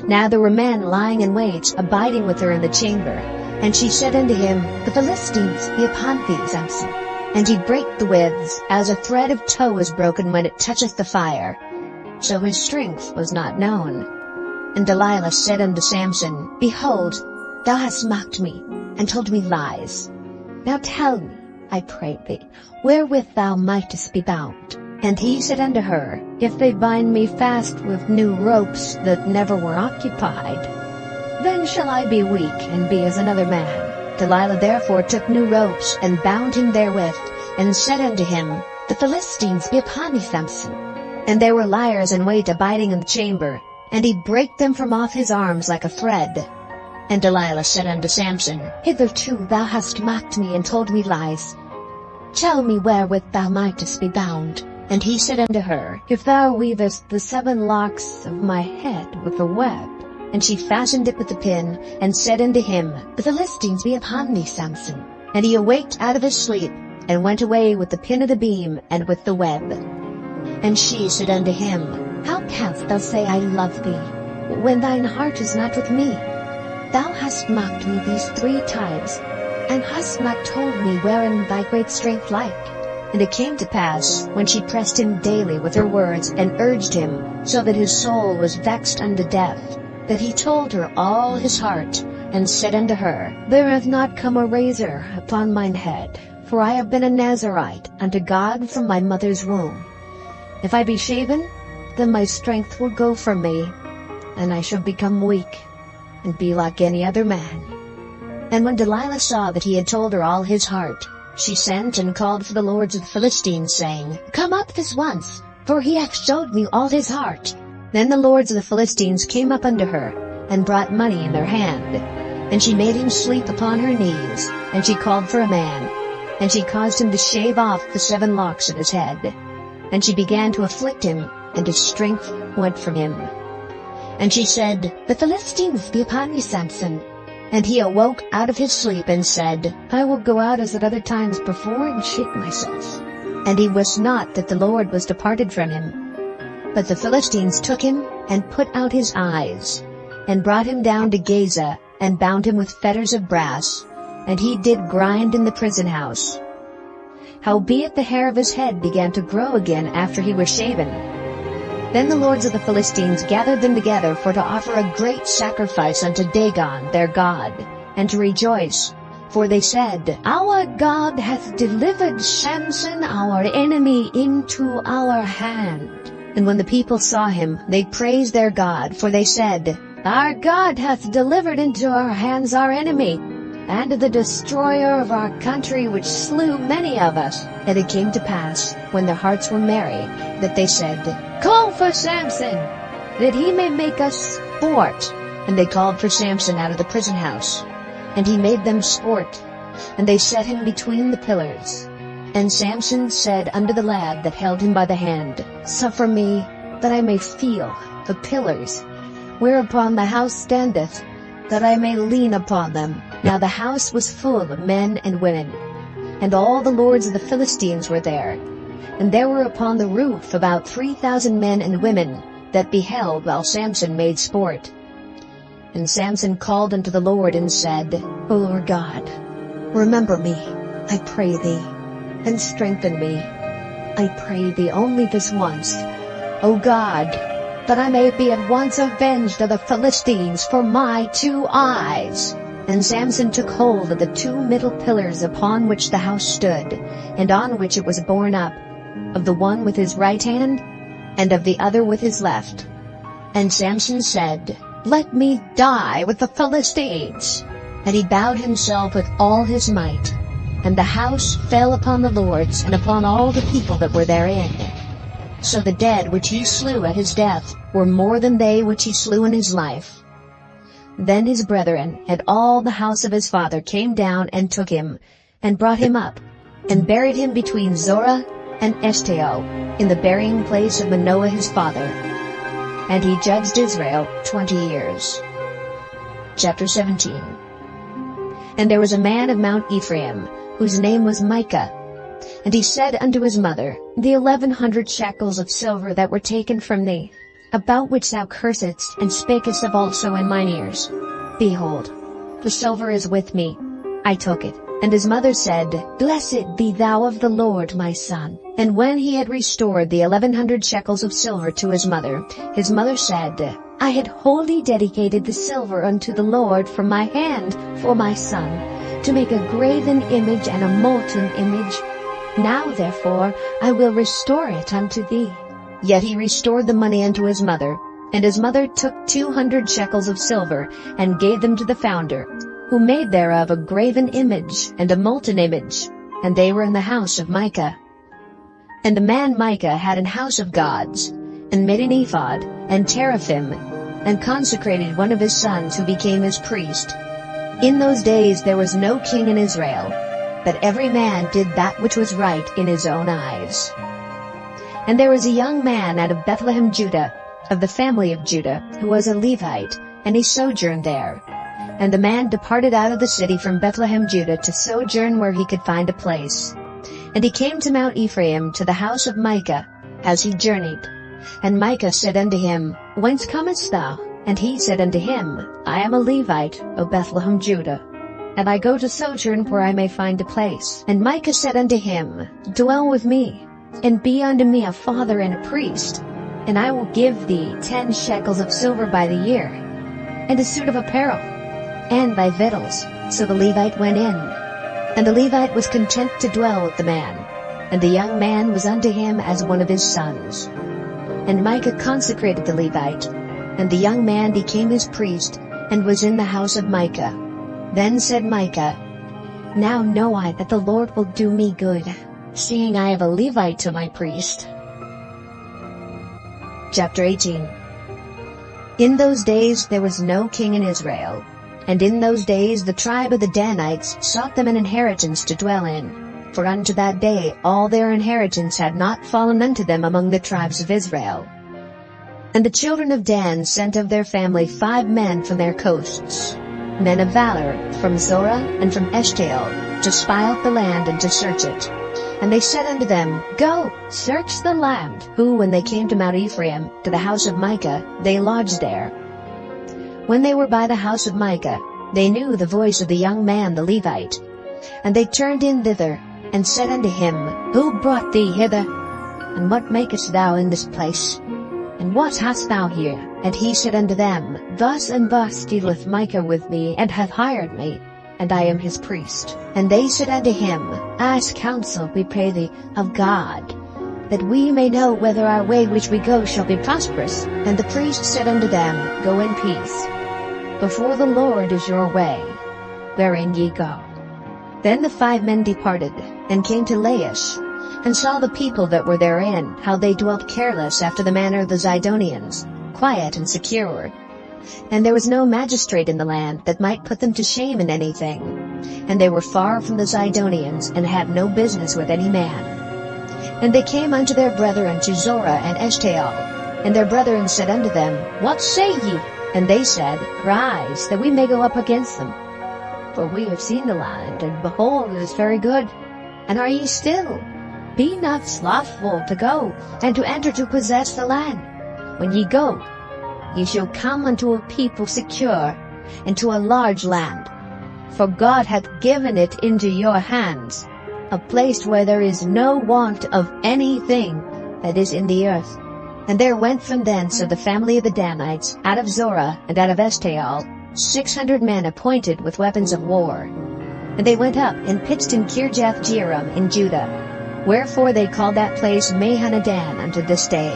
Now there were men lying in wait, abiding with her in the chamber. And she said unto him, The Philistines be upon thee, Samson. And he brake the withs, as a thread of tow is broken when it toucheth the fire. So his strength was not known. And Delilah said unto Samson, Behold, thou hast mocked me, and told me lies. Now tell me, I pray thee, wherewith thou mightest be bound. And he said unto her, If they bind me fast with new ropes that never were occupied, then shall I be weak, and be as another man. Delilah therefore took new ropes, and bound him therewith, and said unto him, The Philistines be upon thee, Samson. And there were liers in wait abiding in the chamber, and he brake them from off his arms like a thread. And Delilah said unto Samson, Hitherto thou hast mocked me, and told me lies. Tell me wherewith thou mightest be bound. And he said unto her, If thou weavest the 7 locks of my head with a web. And she fastened it with a pin, and said unto him, The Philistines be upon thee, Samson. And he awaked out of his sleep, and went away with the pin of the beam and with the web. And she said unto him, How canst thou say, I love thee, when thine heart is not with me? Thou hast mocked me these 3 times, and hast not told me wherein thy great strength like. And it came to pass, when she pressed him daily with her words, and urged him, so that his soul was vexed unto death, that he told her all his heart, and said unto her, There hath not come a razor upon mine head, for I have been a Nazarite unto God from my mother's womb. If I be shaven, then my strength will go from me, and I shall become weak, and be like any other man. And when Delilah saw that he had told her all his heart, she sent and called for the lords of the Philistines, saying, Come up this once, for he hath showed me all his heart. Then the lords of the Philistines came up unto her, and brought money in their hand. And she made him sleep upon her knees, and she called for a man, and she caused him to shave off the 7 locks of his head. And she began to afflict him, and his strength went from him. And she said, The Philistines be upon thee, Samson. And he awoke out of his sleep, and said, I will go out as at other times before, and shake myself. And he wist not that the Lord was departed from him. But the Philistines took him, and put out his eyes, and brought him down to Gaza, and bound him with fetters of brass, and he did grind in the prison house. Howbeit the hair of his head began to grow again after he was shaven. Then the lords of the Philistines gathered them together for to offer a great sacrifice unto Dagon their god, and to rejoice. For they said, Our God hath delivered Samson our enemy into our hand. And when the people saw him, they praised their God, for they said, Our God hath delivered into our hands our enemy, and the destroyer of our country, which slew many of us. And it came to pass, when their hearts were merry, that they said, Call for Samson, that he may make us sport. And they called for Samson out of the prison house, and he made them sport, and they set him between the pillars. And Samson said unto the lad that held him by the hand, Suffer me, that I may feel the pillars, whereupon the house standeth, that I may lean upon them. Now the house was full of men and women, and all the lords of the Philistines were there. And there were upon the roof about 3,000 men and women, that beheld while Samson made sport. And Samson called unto the Lord, and said, O Lord God, remember me, I pray thee, and strengthen me, I pray thee, only this once, O God, that I may be at once avenged of the Philistines for my 2 eyes. And Samson took hold of the 2 middle pillars upon which the house stood, and on which it was borne up, of the one with his right hand, and of the other with his left. And Samson said, Let me die with the Philistines. And he bowed himself with all his might, and the house fell upon the lords, and upon all the people that were therein. So the dead which he slew at his death were more than they which he slew in his life. Then his brethren and all the house of his father came down and took him, and brought him up, and buried him between Zorah and Eshtaol, in the burying place of Manoah his father. And he judged Israel 20 years. Chapter 17. And there was a man of Mount Ephraim, whose name was Micah. And he said unto his mother, The 1,100 shekels of silver that were taken from thee, about which thou cursedst, and spakest of also in mine ears, behold, the silver is with me. I took it. And his mother said, Blessed be thou of the Lord, my son. And when he had restored the 1,100 shekels of silver to his mother said, I had wholly dedicated the silver unto the Lord from my hand for my son, to make a graven image and a molten image. Now therefore I will restore it unto thee. Yet he restored the money unto his mother, and his mother took 200 shekels of silver, and gave them to the founder, who made thereof a graven image and a molten image, and they were in the house of Micah. And the man Micah had an house of gods, and made an ephod, and teraphim, and consecrated one of his sons who became his priest. In those days there was no king in Israel, but every man did that which was right in his own eyes. And there was a young man out of Bethlehem, Judah, of the family of Judah, who was a Levite, and he sojourned there. And the man departed out of the city from Bethlehem, Judah, to sojourn where he could find a place. And he came to Mount Ephraim to the house of Micah, as he journeyed. And Micah said unto him, Whence comest thou? And he said unto him, I am a Levite, O Bethlehem, Judah, and I go to sojourn where I may find a place. And Micah said unto him, Dwell with me, and be unto me a father and a priest, and I will give thee 10 shekels of silver by the year, and a suit of apparel, and thy victuals. So the Levite went in, and the Levite was content to dwell with the man, and the young man was unto him as one of his sons. And Micah consecrated the Levite, and the young man became his priest, and was in the house of Micah. Then said Micah, Now know I that the Lord will do me good, seeing I have a Levite to my priest. Chapter 18. In those days there was no king in Israel, and in those days the tribe of the Danites sought them an inheritance to dwell in, for unto that day all their inheritance had not fallen unto them among the tribes of Israel. And the children of Dan sent of their family 5 men from their coasts, men of valor, from Zorah and from Eshtaol, to spy out the land and to search it. And they said unto them, Go, search the land. Who, when they came to Mount Ephraim, to the house of Micah, they lodged there. When they were by the house of Micah, they knew the voice of the young man the Levite. And they turned in thither, and said unto him, Who brought thee hither? And what makest thou in this place? And what hast thou here? And he said unto them, Thus and thus dealeth Micah with me, and hath hired me, and I am his priest. And they said unto him, Ask counsel, we pray thee, of God, that we may know whether our way which we go shall be prosperous. And the priest said unto them, Go in peace. Before the Lord is your way, wherein ye go. Then the 5 men departed, and came to Laish, and saw the people that were therein, how they dwelt careless after the manner of the Zidonians, quiet and secure. And there was no magistrate in the land that might put them to shame in anything. And they were far from the Zidonians, and had no business with any man. And they came unto their brethren to Zorah and Eshtaol. And their brethren said unto them, What say ye? And they said, Rise, that we may go up against them. For we have seen the land, and behold, it is very good. And are ye still? Be not slothful to go, and to enter to possess the land. When ye go, ye shall come unto a people secure, and to a large land. For God hath given it into your hands, a place where there is no want of anything that is in the earth. And there went from thence of the family of the Danites, out of Zorah and out of Eshtaol, 600 men appointed with weapons of war. And they went up and pitched in Kirjath-jearim in Judah. Wherefore they called that place Mahanadan unto this day.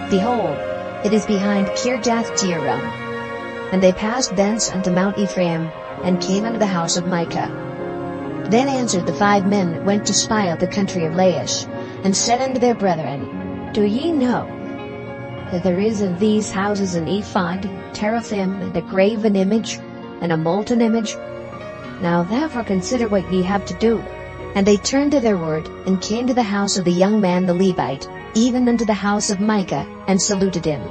Behold, it is behind Kirjath-jearim. And they passed thence unto Mount Ephraim, and came unto the house of Micah. Then answered the 5 men that went to spy out the country of Laish, and said unto their brethren, Do ye know that there is of these houses an ephod, teraphim, and a graven image, and a molten image? Now therefore consider what ye have to do. And they turned thitherward, and came to the house of the young man the Levite, even unto the house of Micah, and saluted him.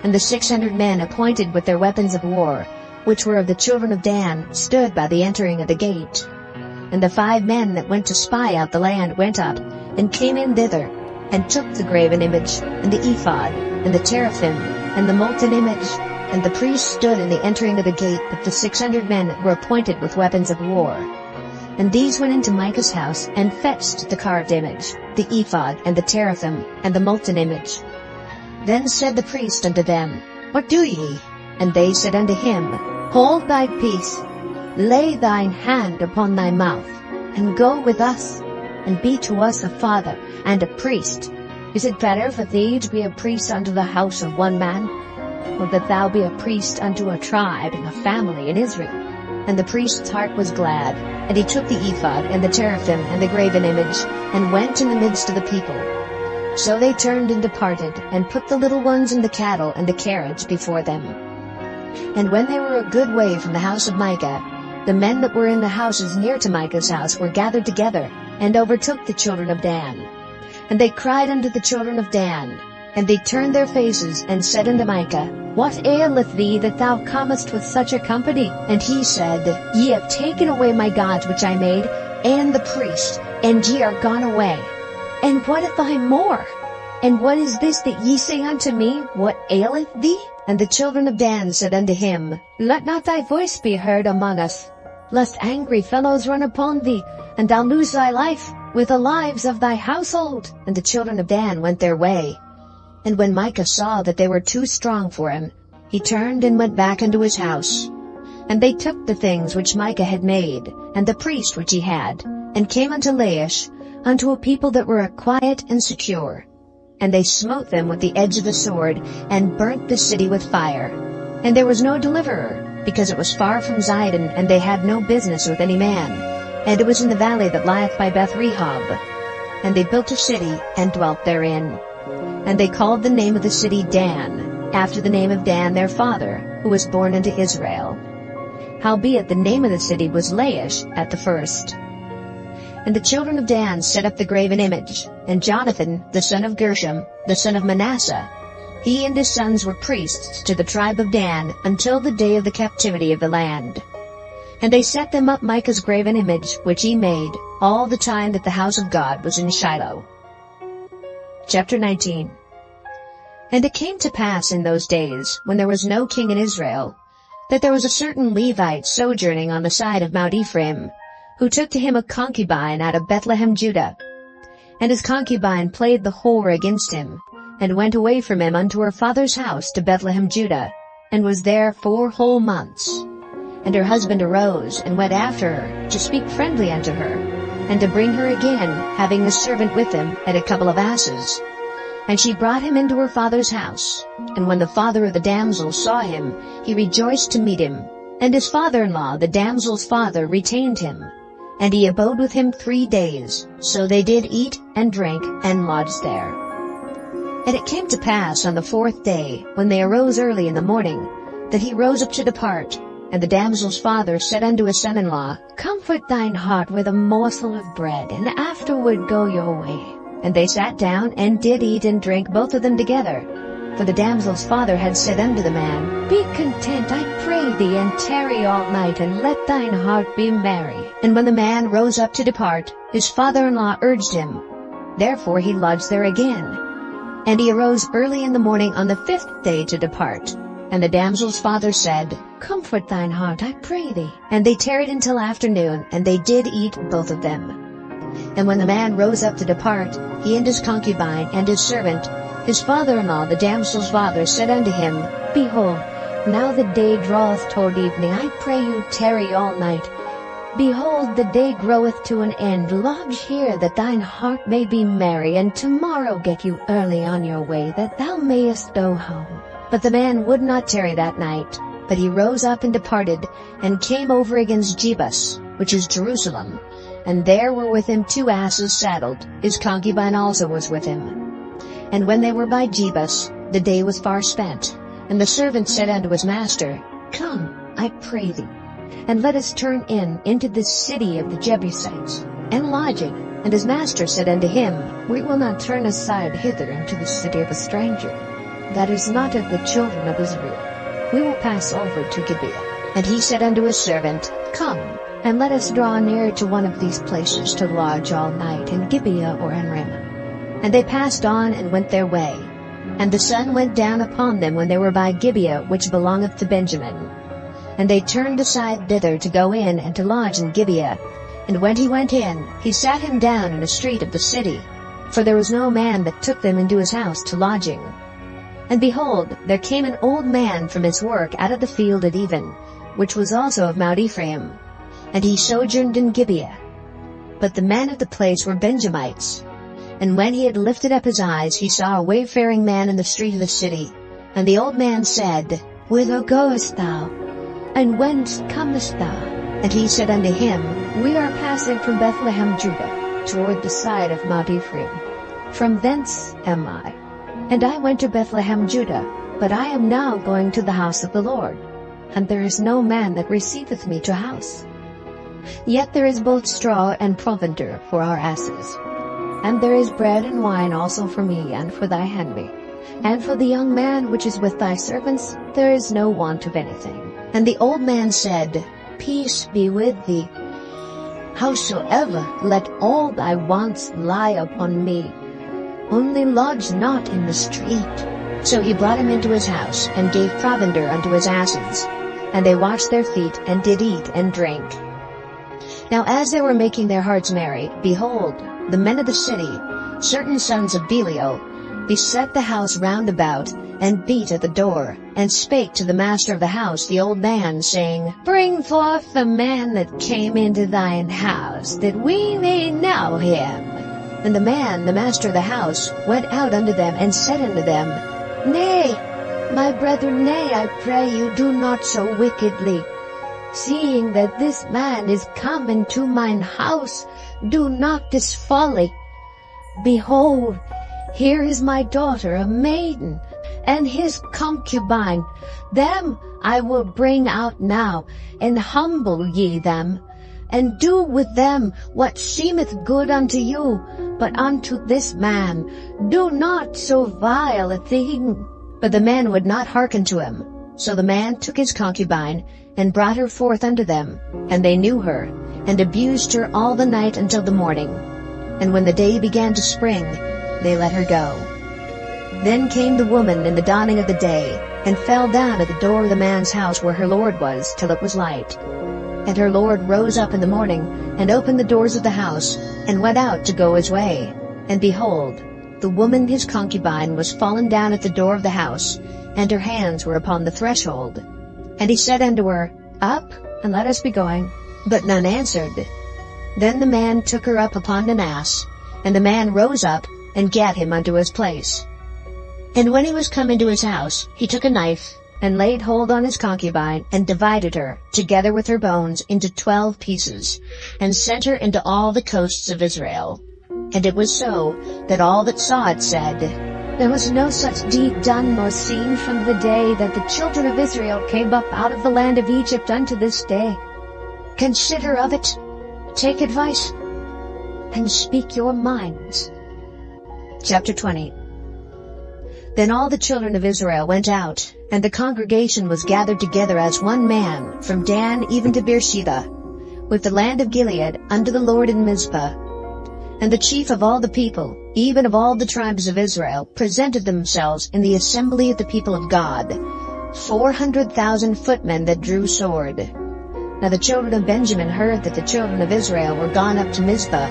And the 600 men appointed with their weapons of war, which were of the children of Dan, stood by the entering of the gate. And the 5 men that went to spy out the land went up, and came in thither, and took the graven image, and the ephod, and the teraphim, and the molten image. And the priest stood in the entering of the gate with the 600 men that were appointed with weapons of war. And these went into Micah's house, and fetched the carved image, the ephod, and the teraphim, and the molten image. Then said the priest unto them, What do ye? And they said unto him, Hold thy peace, lay thine hand upon thy mouth, and go with us, and be to us a father and a priest. Is it better for thee to be a priest unto the house of one man, or that thou be a priest unto a tribe and a family in Israel? And the priest's heart was glad, and he took the ephod, and the teraphim, and the graven image, and went in the midst of the people. So they turned and departed, and put the little ones and the cattle and the carriage before them. And when they were a good way from the house of Micah, the men that were in the houses near to Micah's house were gathered together, and overtook the children of Dan. And they cried unto the children of Dan, and they turned their faces, and said unto Micah, What aileth thee that thou comest with such a company? And he said, Ye have taken away my gods which I made, and the priest, and ye are gone away. And what if I more? And what is this that ye say unto me, What aileth thee? And the children of Dan said unto him, Let not thy voice be heard among us, lest angry fellows run upon thee, and thou lose thy life, with the lives of thy household. And the children of Dan went their way. And when Micah saw that they were too strong for him, he turned and went back into his house. And they took the things which Micah had made, and the priest which he had, and came unto Laish, unto a people that were quiet and secure. And they smote them with the edge of the sword, and burnt the city with fire. And there was no deliverer, because it was far from Zidon, and they had no business with any man. And it was in the valley that lieth by Beth-rehob. And they built a city, and dwelt therein. And they called the name of the city Dan, after the name of Dan their father, who was born unto Israel. Howbeit the name of the city was Laish at the first. And the children of Dan set up the graven image, and Jonathan, the son of Gershom, the son of Manasseh, he and his sons were priests to the tribe of Dan until the day of the captivity of the land. And they set them up Micah's graven image, which he made, all the time that the house of God was in Shiloh. Chapter 19. And it came to pass in those days, when there was no king in Israel, that there was a certain Levite sojourning on the side of Mount Ephraim, who took to him a concubine out of Bethlehem, Judah. And his concubine played the whore against him, and went away from him unto her father's house to Bethlehem, Judah, and was there 4 whole months. And her husband arose, and went after her, to speak friendly unto her, and to bring her again, having a servant with him, and a couple of asses. And she brought him into her father's house. And when the father of the damsel saw him, he rejoiced to meet him. And his father-in-law, the damsel's father, retained him. And he abode with him 3 days. So they did eat and drink, and lodged there. And it came to pass on the 4th day, when they arose early in the morning, that he rose up to depart. And the damsel's father said unto his son-in-law, Comfort thine heart with a morsel of bread, and afterward go your way. And they sat down, and did eat and drink both of them together. For the damsel's father had said unto the man, Be content, I pray thee, and tarry all night, and let thine heart be merry. And when the man rose up to depart, his father-in-law urged him. Therefore he lodged there again. And he arose early in the morning on the 5th day to depart. And the damsel's father said, Comfort thine heart, I pray thee. And they tarried until afternoon, and they did eat both of them. And when the man rose up to depart, he and his concubine and his servant, his father-in-law, the damsel's father, said unto him, Behold, now the day draweth toward evening, I pray you tarry all night. Behold, the day groweth to an end. Lodge here, that thine heart may be merry, and tomorrow get you early on your way, that thou mayest go home. But the man would not tarry that night, but he rose up and departed, and came over against Jebus, which is Jerusalem. And there were with him 2 asses saddled, his concubine also was with him. And when they were by Jebus, the day was far spent. And the servant said unto his master, Come, I pray thee, and let us turn into the city of the Jebusites, and lodge it. And his master said unto him, We will not turn aside hither into the city of a stranger, that is not of the children of Israel. We will pass over to Gibeah. And he said unto his servant, Come, and let us draw near to one of these places to lodge all night, in Gibeah or in Ramah. And they passed on and went their way. And the sun went down upon them when they were by Gibeah, which belongeth to Benjamin. And they turned aside thither to go in and to lodge in Gibeah. And when he went in, he sat him down in a street of the city, for there was no man that took them into his house to lodging. And behold, there came an old man from his work out of the field at even, which was also of Mount Ephraim. And he sojourned in Gibeah. But the men of the place were Benjamites. And when he had lifted up his eyes, he saw a wayfaring man in the street of the city. And the old man said, Whither goest thou? And whence comest thou? And he said unto him, We are passing from Bethlehem, Judah, toward the side of Mount Ephraim. From thence am I. And I went to Bethlehem, Judah, but I am now going to the house of the Lord. And there is no man that receiveth me to house. Yet there is both straw and provender for our asses. And there is bread and wine also for me and for thy handmaid. And for the young man which is with thy servants, there is no want of anything. And the old man said, Peace be with thee. Howsoever, let all thy wants lie upon me. Only lodge not in the street. So he brought him into his house, and gave provender unto his asses. And they washed their feet, and did eat and drink. Now as they were making their hearts merry, behold, the men of the city, certain sons of Belial, beset the house round about, and beat at the door, and spake to the master of the house, the old man, saying, Bring forth the man that came into thine house, that we may know him. And the man, the master of the house, went out unto them, and said unto them, Nay, my brethren, nay, I pray you, do not so wickedly. Seeing that this man is come into mine house, do not this folly. Behold, here is my daughter, a maiden, and his concubine. Them I will bring out now, and humble ye them, and do with them what seemeth good unto you. But unto this man do not so vile a thing. But the man would not hearken to him. So the man took his concubine, and brought her forth unto them. And they knew her, and abused her all the night until the morning. And when the day began to spring, they let her go. Then came the woman in the dawning of the day, and fell down at the door of the man's house where her lord was, till it was light. And her lord rose up in the morning, and opened the doors of the house, and went out to go his way. And behold, the woman his concubine was fallen down at the door of the house, and her hands were upon the threshold. And he said unto her, Up, and let us be going. But none answered. Then the man took her up upon an ass, and the man rose up, and gat him unto his place. And when he was come into his house, he took a knife, and laid hold on his concubine, and divided her, together with her bones, into 12 pieces, and sent her into all the coasts of Israel. And it was so, that all that saw it said, There was no such deed done nor seen from the day that the children of Israel came up out of the land of Egypt unto this day. Consider of it, take advice, and speak your minds. Chapter 20. Then all the children of Israel went out, and the congregation was gathered together as one man, from Dan even to Beersheba, with the land of Gilead, unto the Lord in Mizpah. And the chief of all the people, even of all the tribes of Israel, presented themselves in the assembly of the people of God, 400,000 footmen that drew sword. Now the children of Benjamin heard that the children of Israel were gone up to Mizpah.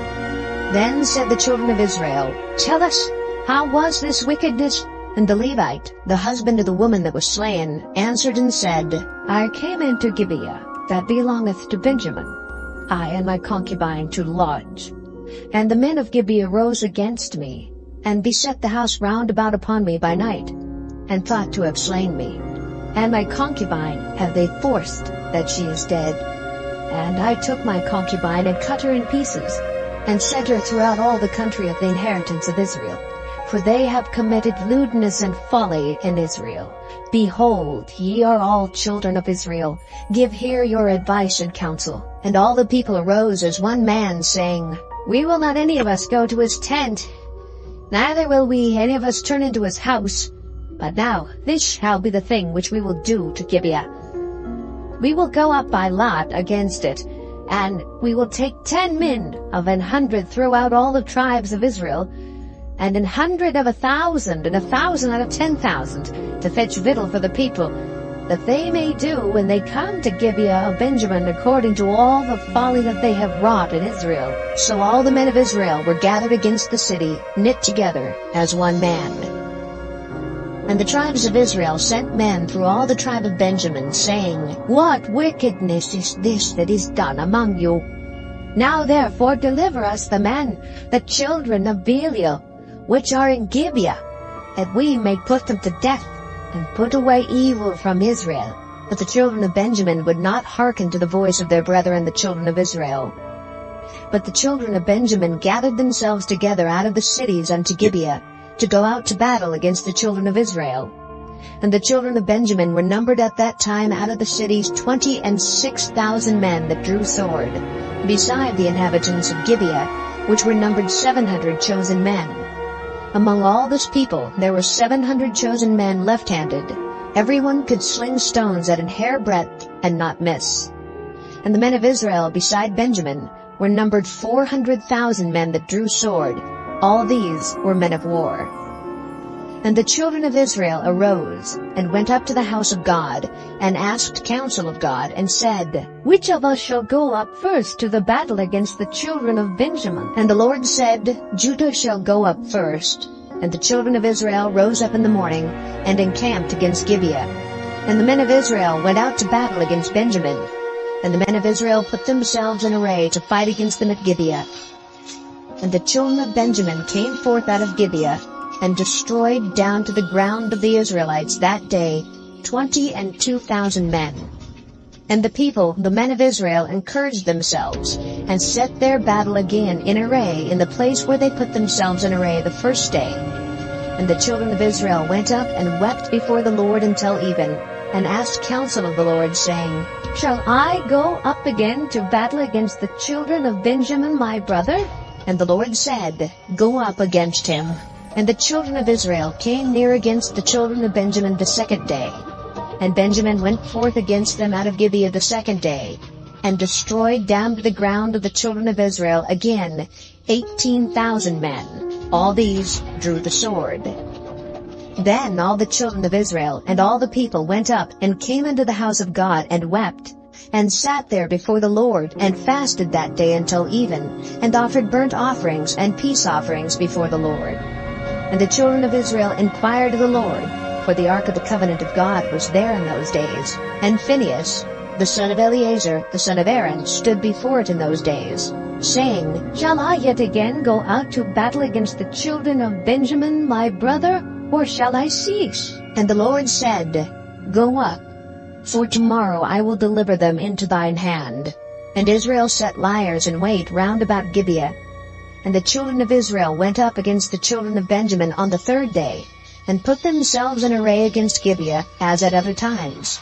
Then said the children of Israel, Tell us, how was this wickedness? And the Levite, the husband of the woman that was slain, answered and said, I came into Gibeah, that belongeth to Benjamin, I and my concubine to lodge. And the men of Gibeah rose against me, and beset the house round about upon me by night, and thought to have slain me. And my concubine have they forced, that she is dead. And I took my concubine, and cut her in pieces, and sent her throughout all the country of the inheritance of Israel. For they have committed lewdness and folly in Israel. Behold, ye are all children of Israel. Give here your advice and counsel. And all the people arose as one man, saying, We will not any of us go to his tent, neither will we any of us turn into his house. But now this shall be the thing which we will do to Gibeah. We will go up by lot against it, and we will take 10 men of 100 throughout all the tribes of Israel, and 100 of 1,000, and 1,000 out of 10,000, to fetch victual for the people, that they may do when they come to Gibeah of Benjamin according to all the folly that they have wrought in Israel. So all the men of Israel were gathered against the city, knit together as one man. And the tribes of Israel sent men through all the tribe of Benjamin, saying, What wickedness is this that is done among you? Now therefore deliver us the men, the children of Belial, which are in Gibeah, that we may put them to death, and put away evil from Israel. But the children of Benjamin would not hearken to the voice of their brethren the children of Israel. But the children of Benjamin gathered themselves together out of the cities unto Gibeah, to go out to battle against the children of Israel. And the children of Benjamin were numbered at that time out of the cities 26,000 men that drew sword, beside the inhabitants of Gibeah, which were numbered 700 chosen men. Among all this people there were 700 chosen men left-handed. Everyone could sling stones at an hair breadth and not miss. And the men of Israel beside Benjamin were numbered 400,000 men that drew sword. All these were men of war. And the children of Israel arose, and went up to the house of God, and asked counsel of God, and said, Which of us shall go up first to the battle against the children of Benjamin? And the Lord said, Judah shall go up first. And the children of Israel rose up in the morning, and encamped against Gibeah. And the men of Israel went out to battle against Benjamin. And the men of Israel put themselves in array to fight against them at Gibeah. And the children of Benjamin came forth out of Gibeah, and destroyed down to the ground of the Israelites that day 22,000 men. And the people, the men of Israel, encouraged themselves, and set their battle again in array in the place where they put themselves in array the first day. And the children of Israel went up and wept before the Lord until even, and asked counsel of the Lord, saying, Shall I go up again to battle against the children of Benjamin my brother? And the Lord said, Go up against him. And the children of Israel came near against the children of Benjamin the second day. And Benjamin went forth against them out of Gibeah the second day, and destroyed down to the ground of the children of Israel again 18,000 men. All these drew the sword. Then all the children of Israel and all the people went up and came into the house of God and wept, and sat there before the Lord, and fasted that day until even, and offered burnt offerings and peace offerings before the Lord. And the children of Israel inquired of the Lord, for the ark of the covenant of God was there in those days. And Phinehas, the son of Eleazar, the son of Aaron, stood before it in those days, saying, Shall I yet again go out to battle against the children of Benjamin my brother, or shall I cease? And the Lord said, Go up, for tomorrow I will deliver them into thine hand. And Israel set liers in wait round about Gibeah. And the children of Israel went up against the children of Benjamin on the third day, and put themselves in array against Gibeah, as at other times.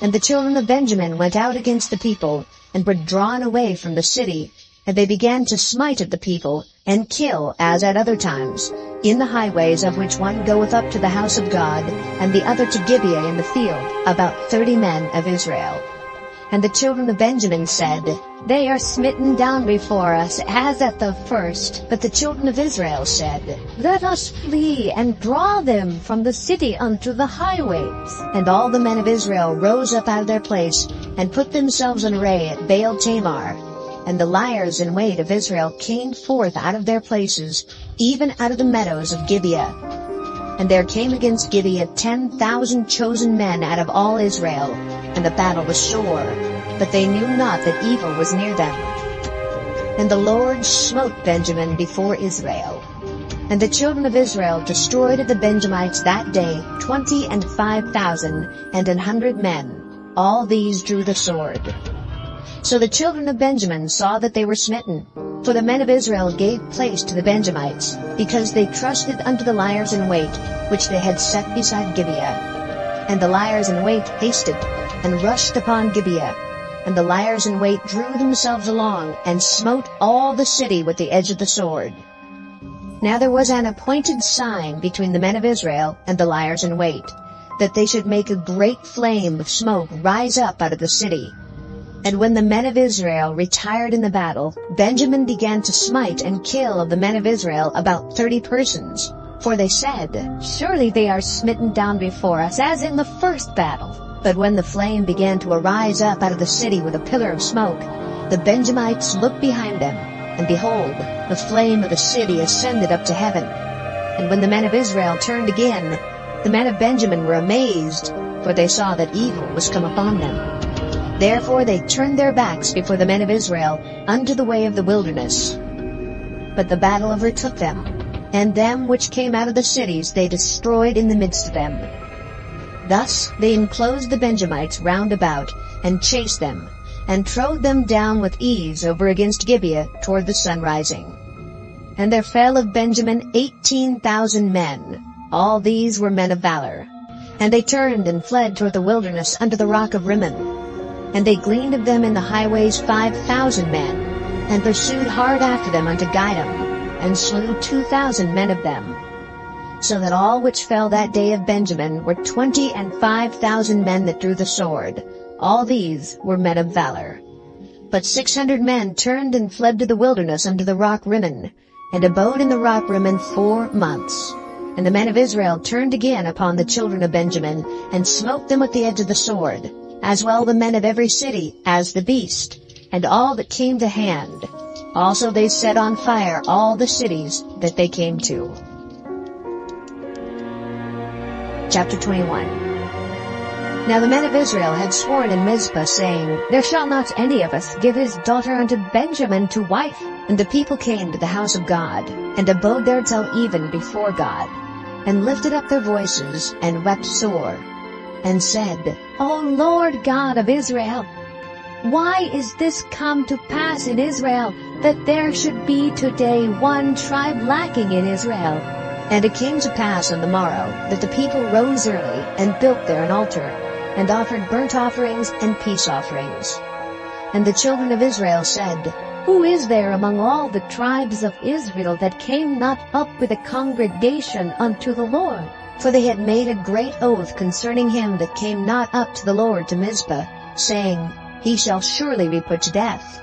And the children of Benjamin went out against the people, and were drawn away from the city, and they began to smite at the people, and kill, as at other times, in the highways, of which one goeth up to the house of God, and the other to Gibeah in the field, about 30 men of Israel. And the children of Benjamin said, They are smitten down before us, as at the first. But the children of Israel said, Let us flee, and draw them from the city unto the highways. And all the men of Israel rose up out of their place, and put themselves in array at Baal Tamar. And the liers in wait of Israel came forth out of their places, even out of the meadows of Gibeah. And there came against Gibeah 10,000 chosen men out of all Israel, and the battle was sore, but they knew not that evil was near them. And the Lord smote Benjamin before Israel. And the children of Israel destroyed of the Benjamites that day 25,000 and 100 men. All these drew the sword. So the children of Benjamin saw that they were smitten, for the men of Israel gave place to the Benjamites, because they trusted unto the liers in wait, which they had set beside Gibeah. And the liers in wait hasted, and rushed upon Gibeah. And the liers in wait drew themselves along, and smote all the city with the edge of the sword. Now there was an appointed sign between the men of Israel and the liers in wait, that they should make a great flame of smoke rise up out of the city. And when the men of Israel retired in the battle, Benjamin began to smite and kill of the men of Israel about 30 persons. For they said, Surely they are smitten down before us, as in the first battle. But when the flame began to arise up out of the city with a pillar of smoke, the Benjamites looked behind them, and behold, the flame of the city ascended up to heaven. And when the men of Israel turned again, the men of Benjamin were amazed, for they saw that evil was come upon them. Therefore they turned their backs before the men of Israel unto the way of the wilderness. But the battle overtook them, and them which came out of the cities they destroyed in the midst of them. Thus they enclosed the Benjamites round about, and chased them, and trode them down with ease over against Gibeah toward the sun rising. And there fell of Benjamin 18,000 men. All these were men of valor. And they turned and fled toward the wilderness unto the rock of Rimmon. And they gleaned of them in the highways 5,000 men, and pursued hard after them unto Gideon, and slew 2,000 men of them. So that all which fell that day of Benjamin were 25,000 men that drew the sword. All these were men of valor. But 600 men turned and fled to the wilderness unto the rock Rimmon, and abode in the rock Rimmon 4 months. And the men of Israel turned again upon the children of Benjamin, and smote them with the edge of the sword, as well the men of every city as the beast, and all that came to hand. Also they set on fire all the cities that they came to. Chapter 21. Now the men of Israel had sworn in Mizpah, saying, There shall not any of us give his daughter unto Benjamin to wife. And the people came to the house of God, and abode there till even before God, and lifted up their voices, and wept sore, and said, O Lord God of Israel, why is this come to pass in Israel, that there should be today one tribe lacking in Israel? And it came to pass on the morrow, that the people rose early, and built there an altar, and offered burnt offerings and peace offerings. And the children of Israel said, Who is there among all the tribes of Israel that came not up with a congregation unto the Lord? For they had made a great oath concerning him that came not up to the Lord to Mizpah, saying, He shall surely be put to death.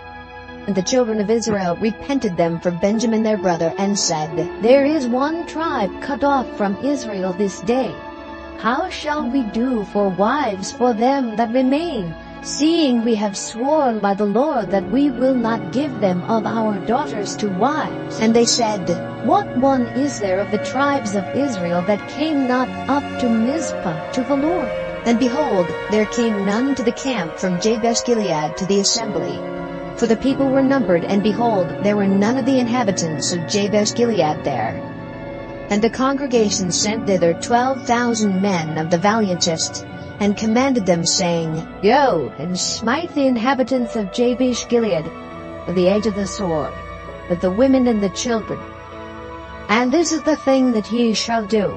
And the children of Israel repented them for Benjamin their brother, and said, There is one tribe cut off from Israel this day. How shall we do for wives for them that remain, seeing we have sworn by the Lord that we will not give them of our daughters to wives? And they said, What one is there of the tribes of Israel that came not up to Mizpah to the Lord? And behold, there came none to the camp from Jabesh-Gilead to the assembly. For the people were numbered, and behold, there were none of the inhabitants of Jabesh-Gilead there. And the congregation sent thither 12,000 men of the valiantest, and commanded them, saying, Go, and smite the inhabitants of Jabesh-Gilead with the edge of the sword, with the women and the children. And this is the thing that ye shall do.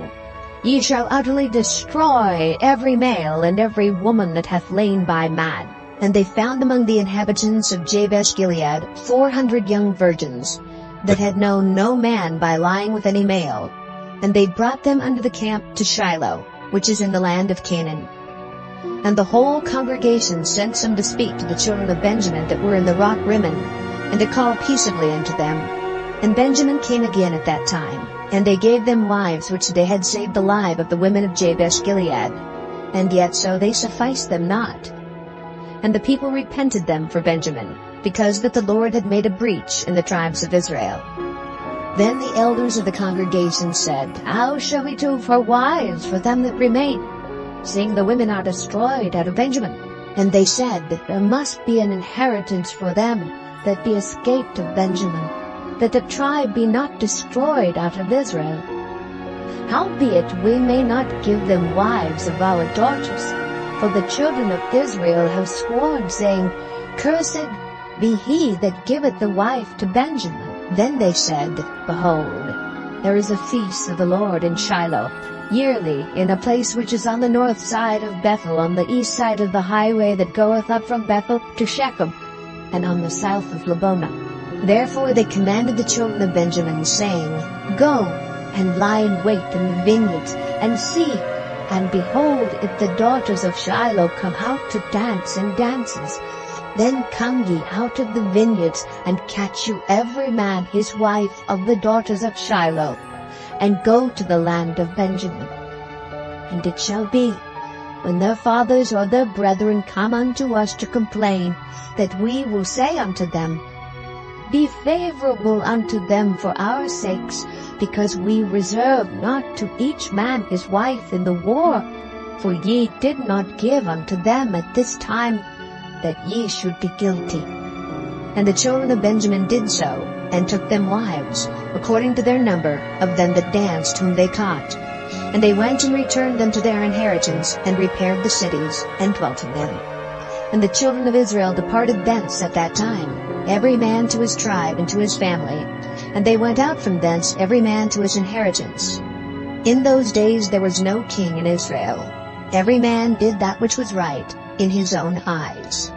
Ye shall utterly destroy every male and every woman that hath lain by man. And they found among the inhabitants of Jabesh-Gilead 400 young virgins, that had known no man by lying with any male. And they brought them unto the camp to Shiloh, which is in the land of Canaan. And the whole congregation sent some to speak to the children of Benjamin that were in the rock Rimmon, and to call peaceably unto them. And Benjamin came again at that time, and they gave them wives which they had saved alive of the women of Jabesh-Gilead. And yet so they sufficed them not. And the people repented them for Benjamin, because that the Lord had made a breach in the tribes of Israel. Then the elders of the congregation said, How shall we do for wives for them that remain, seeing the women are destroyed out of Benjamin? And they said, There must be an inheritance for them that be escaped of Benjamin, that the tribe be not destroyed out of Israel. Howbeit we may not give them wives of our daughters, for the children of Israel have sworn, saying, Cursed be he that giveth the wife to Benjamin. Then they said, Behold, there is a feast of the Lord in Shiloh, yearly, in a place which is on the north side of Bethel, on the east side of the highway that goeth up from Bethel to Shechem, and on the south of Lebonah. Therefore they commanded the children of Benjamin, saying, Go, and lie in wait in the vineyards, and see, and behold, if the daughters of Shiloh come out to dance in dances, then come ye out of the vineyards, and catch you every man his wife of the daughters of Shiloh, and go to the land of Benjamin. And it shall be, when their fathers or their brethren come unto us to complain, that we will say unto them, Be favorable unto them for our sakes, because we reserve not to each man his wife in the war, for ye did not give unto them at this time, that ye should be guilty. And the children of Benjamin did so, and took them wives, according to their number, of them that danced whom they caught. And they went and returned them to their inheritance, and repaired the cities, and dwelt in them. And the children of Israel departed thence at that time, every man to his tribe and to his family, and they went out from thence every man to his inheritance. In those days there was no king in Israel. Every man did that which was right in his own eyes.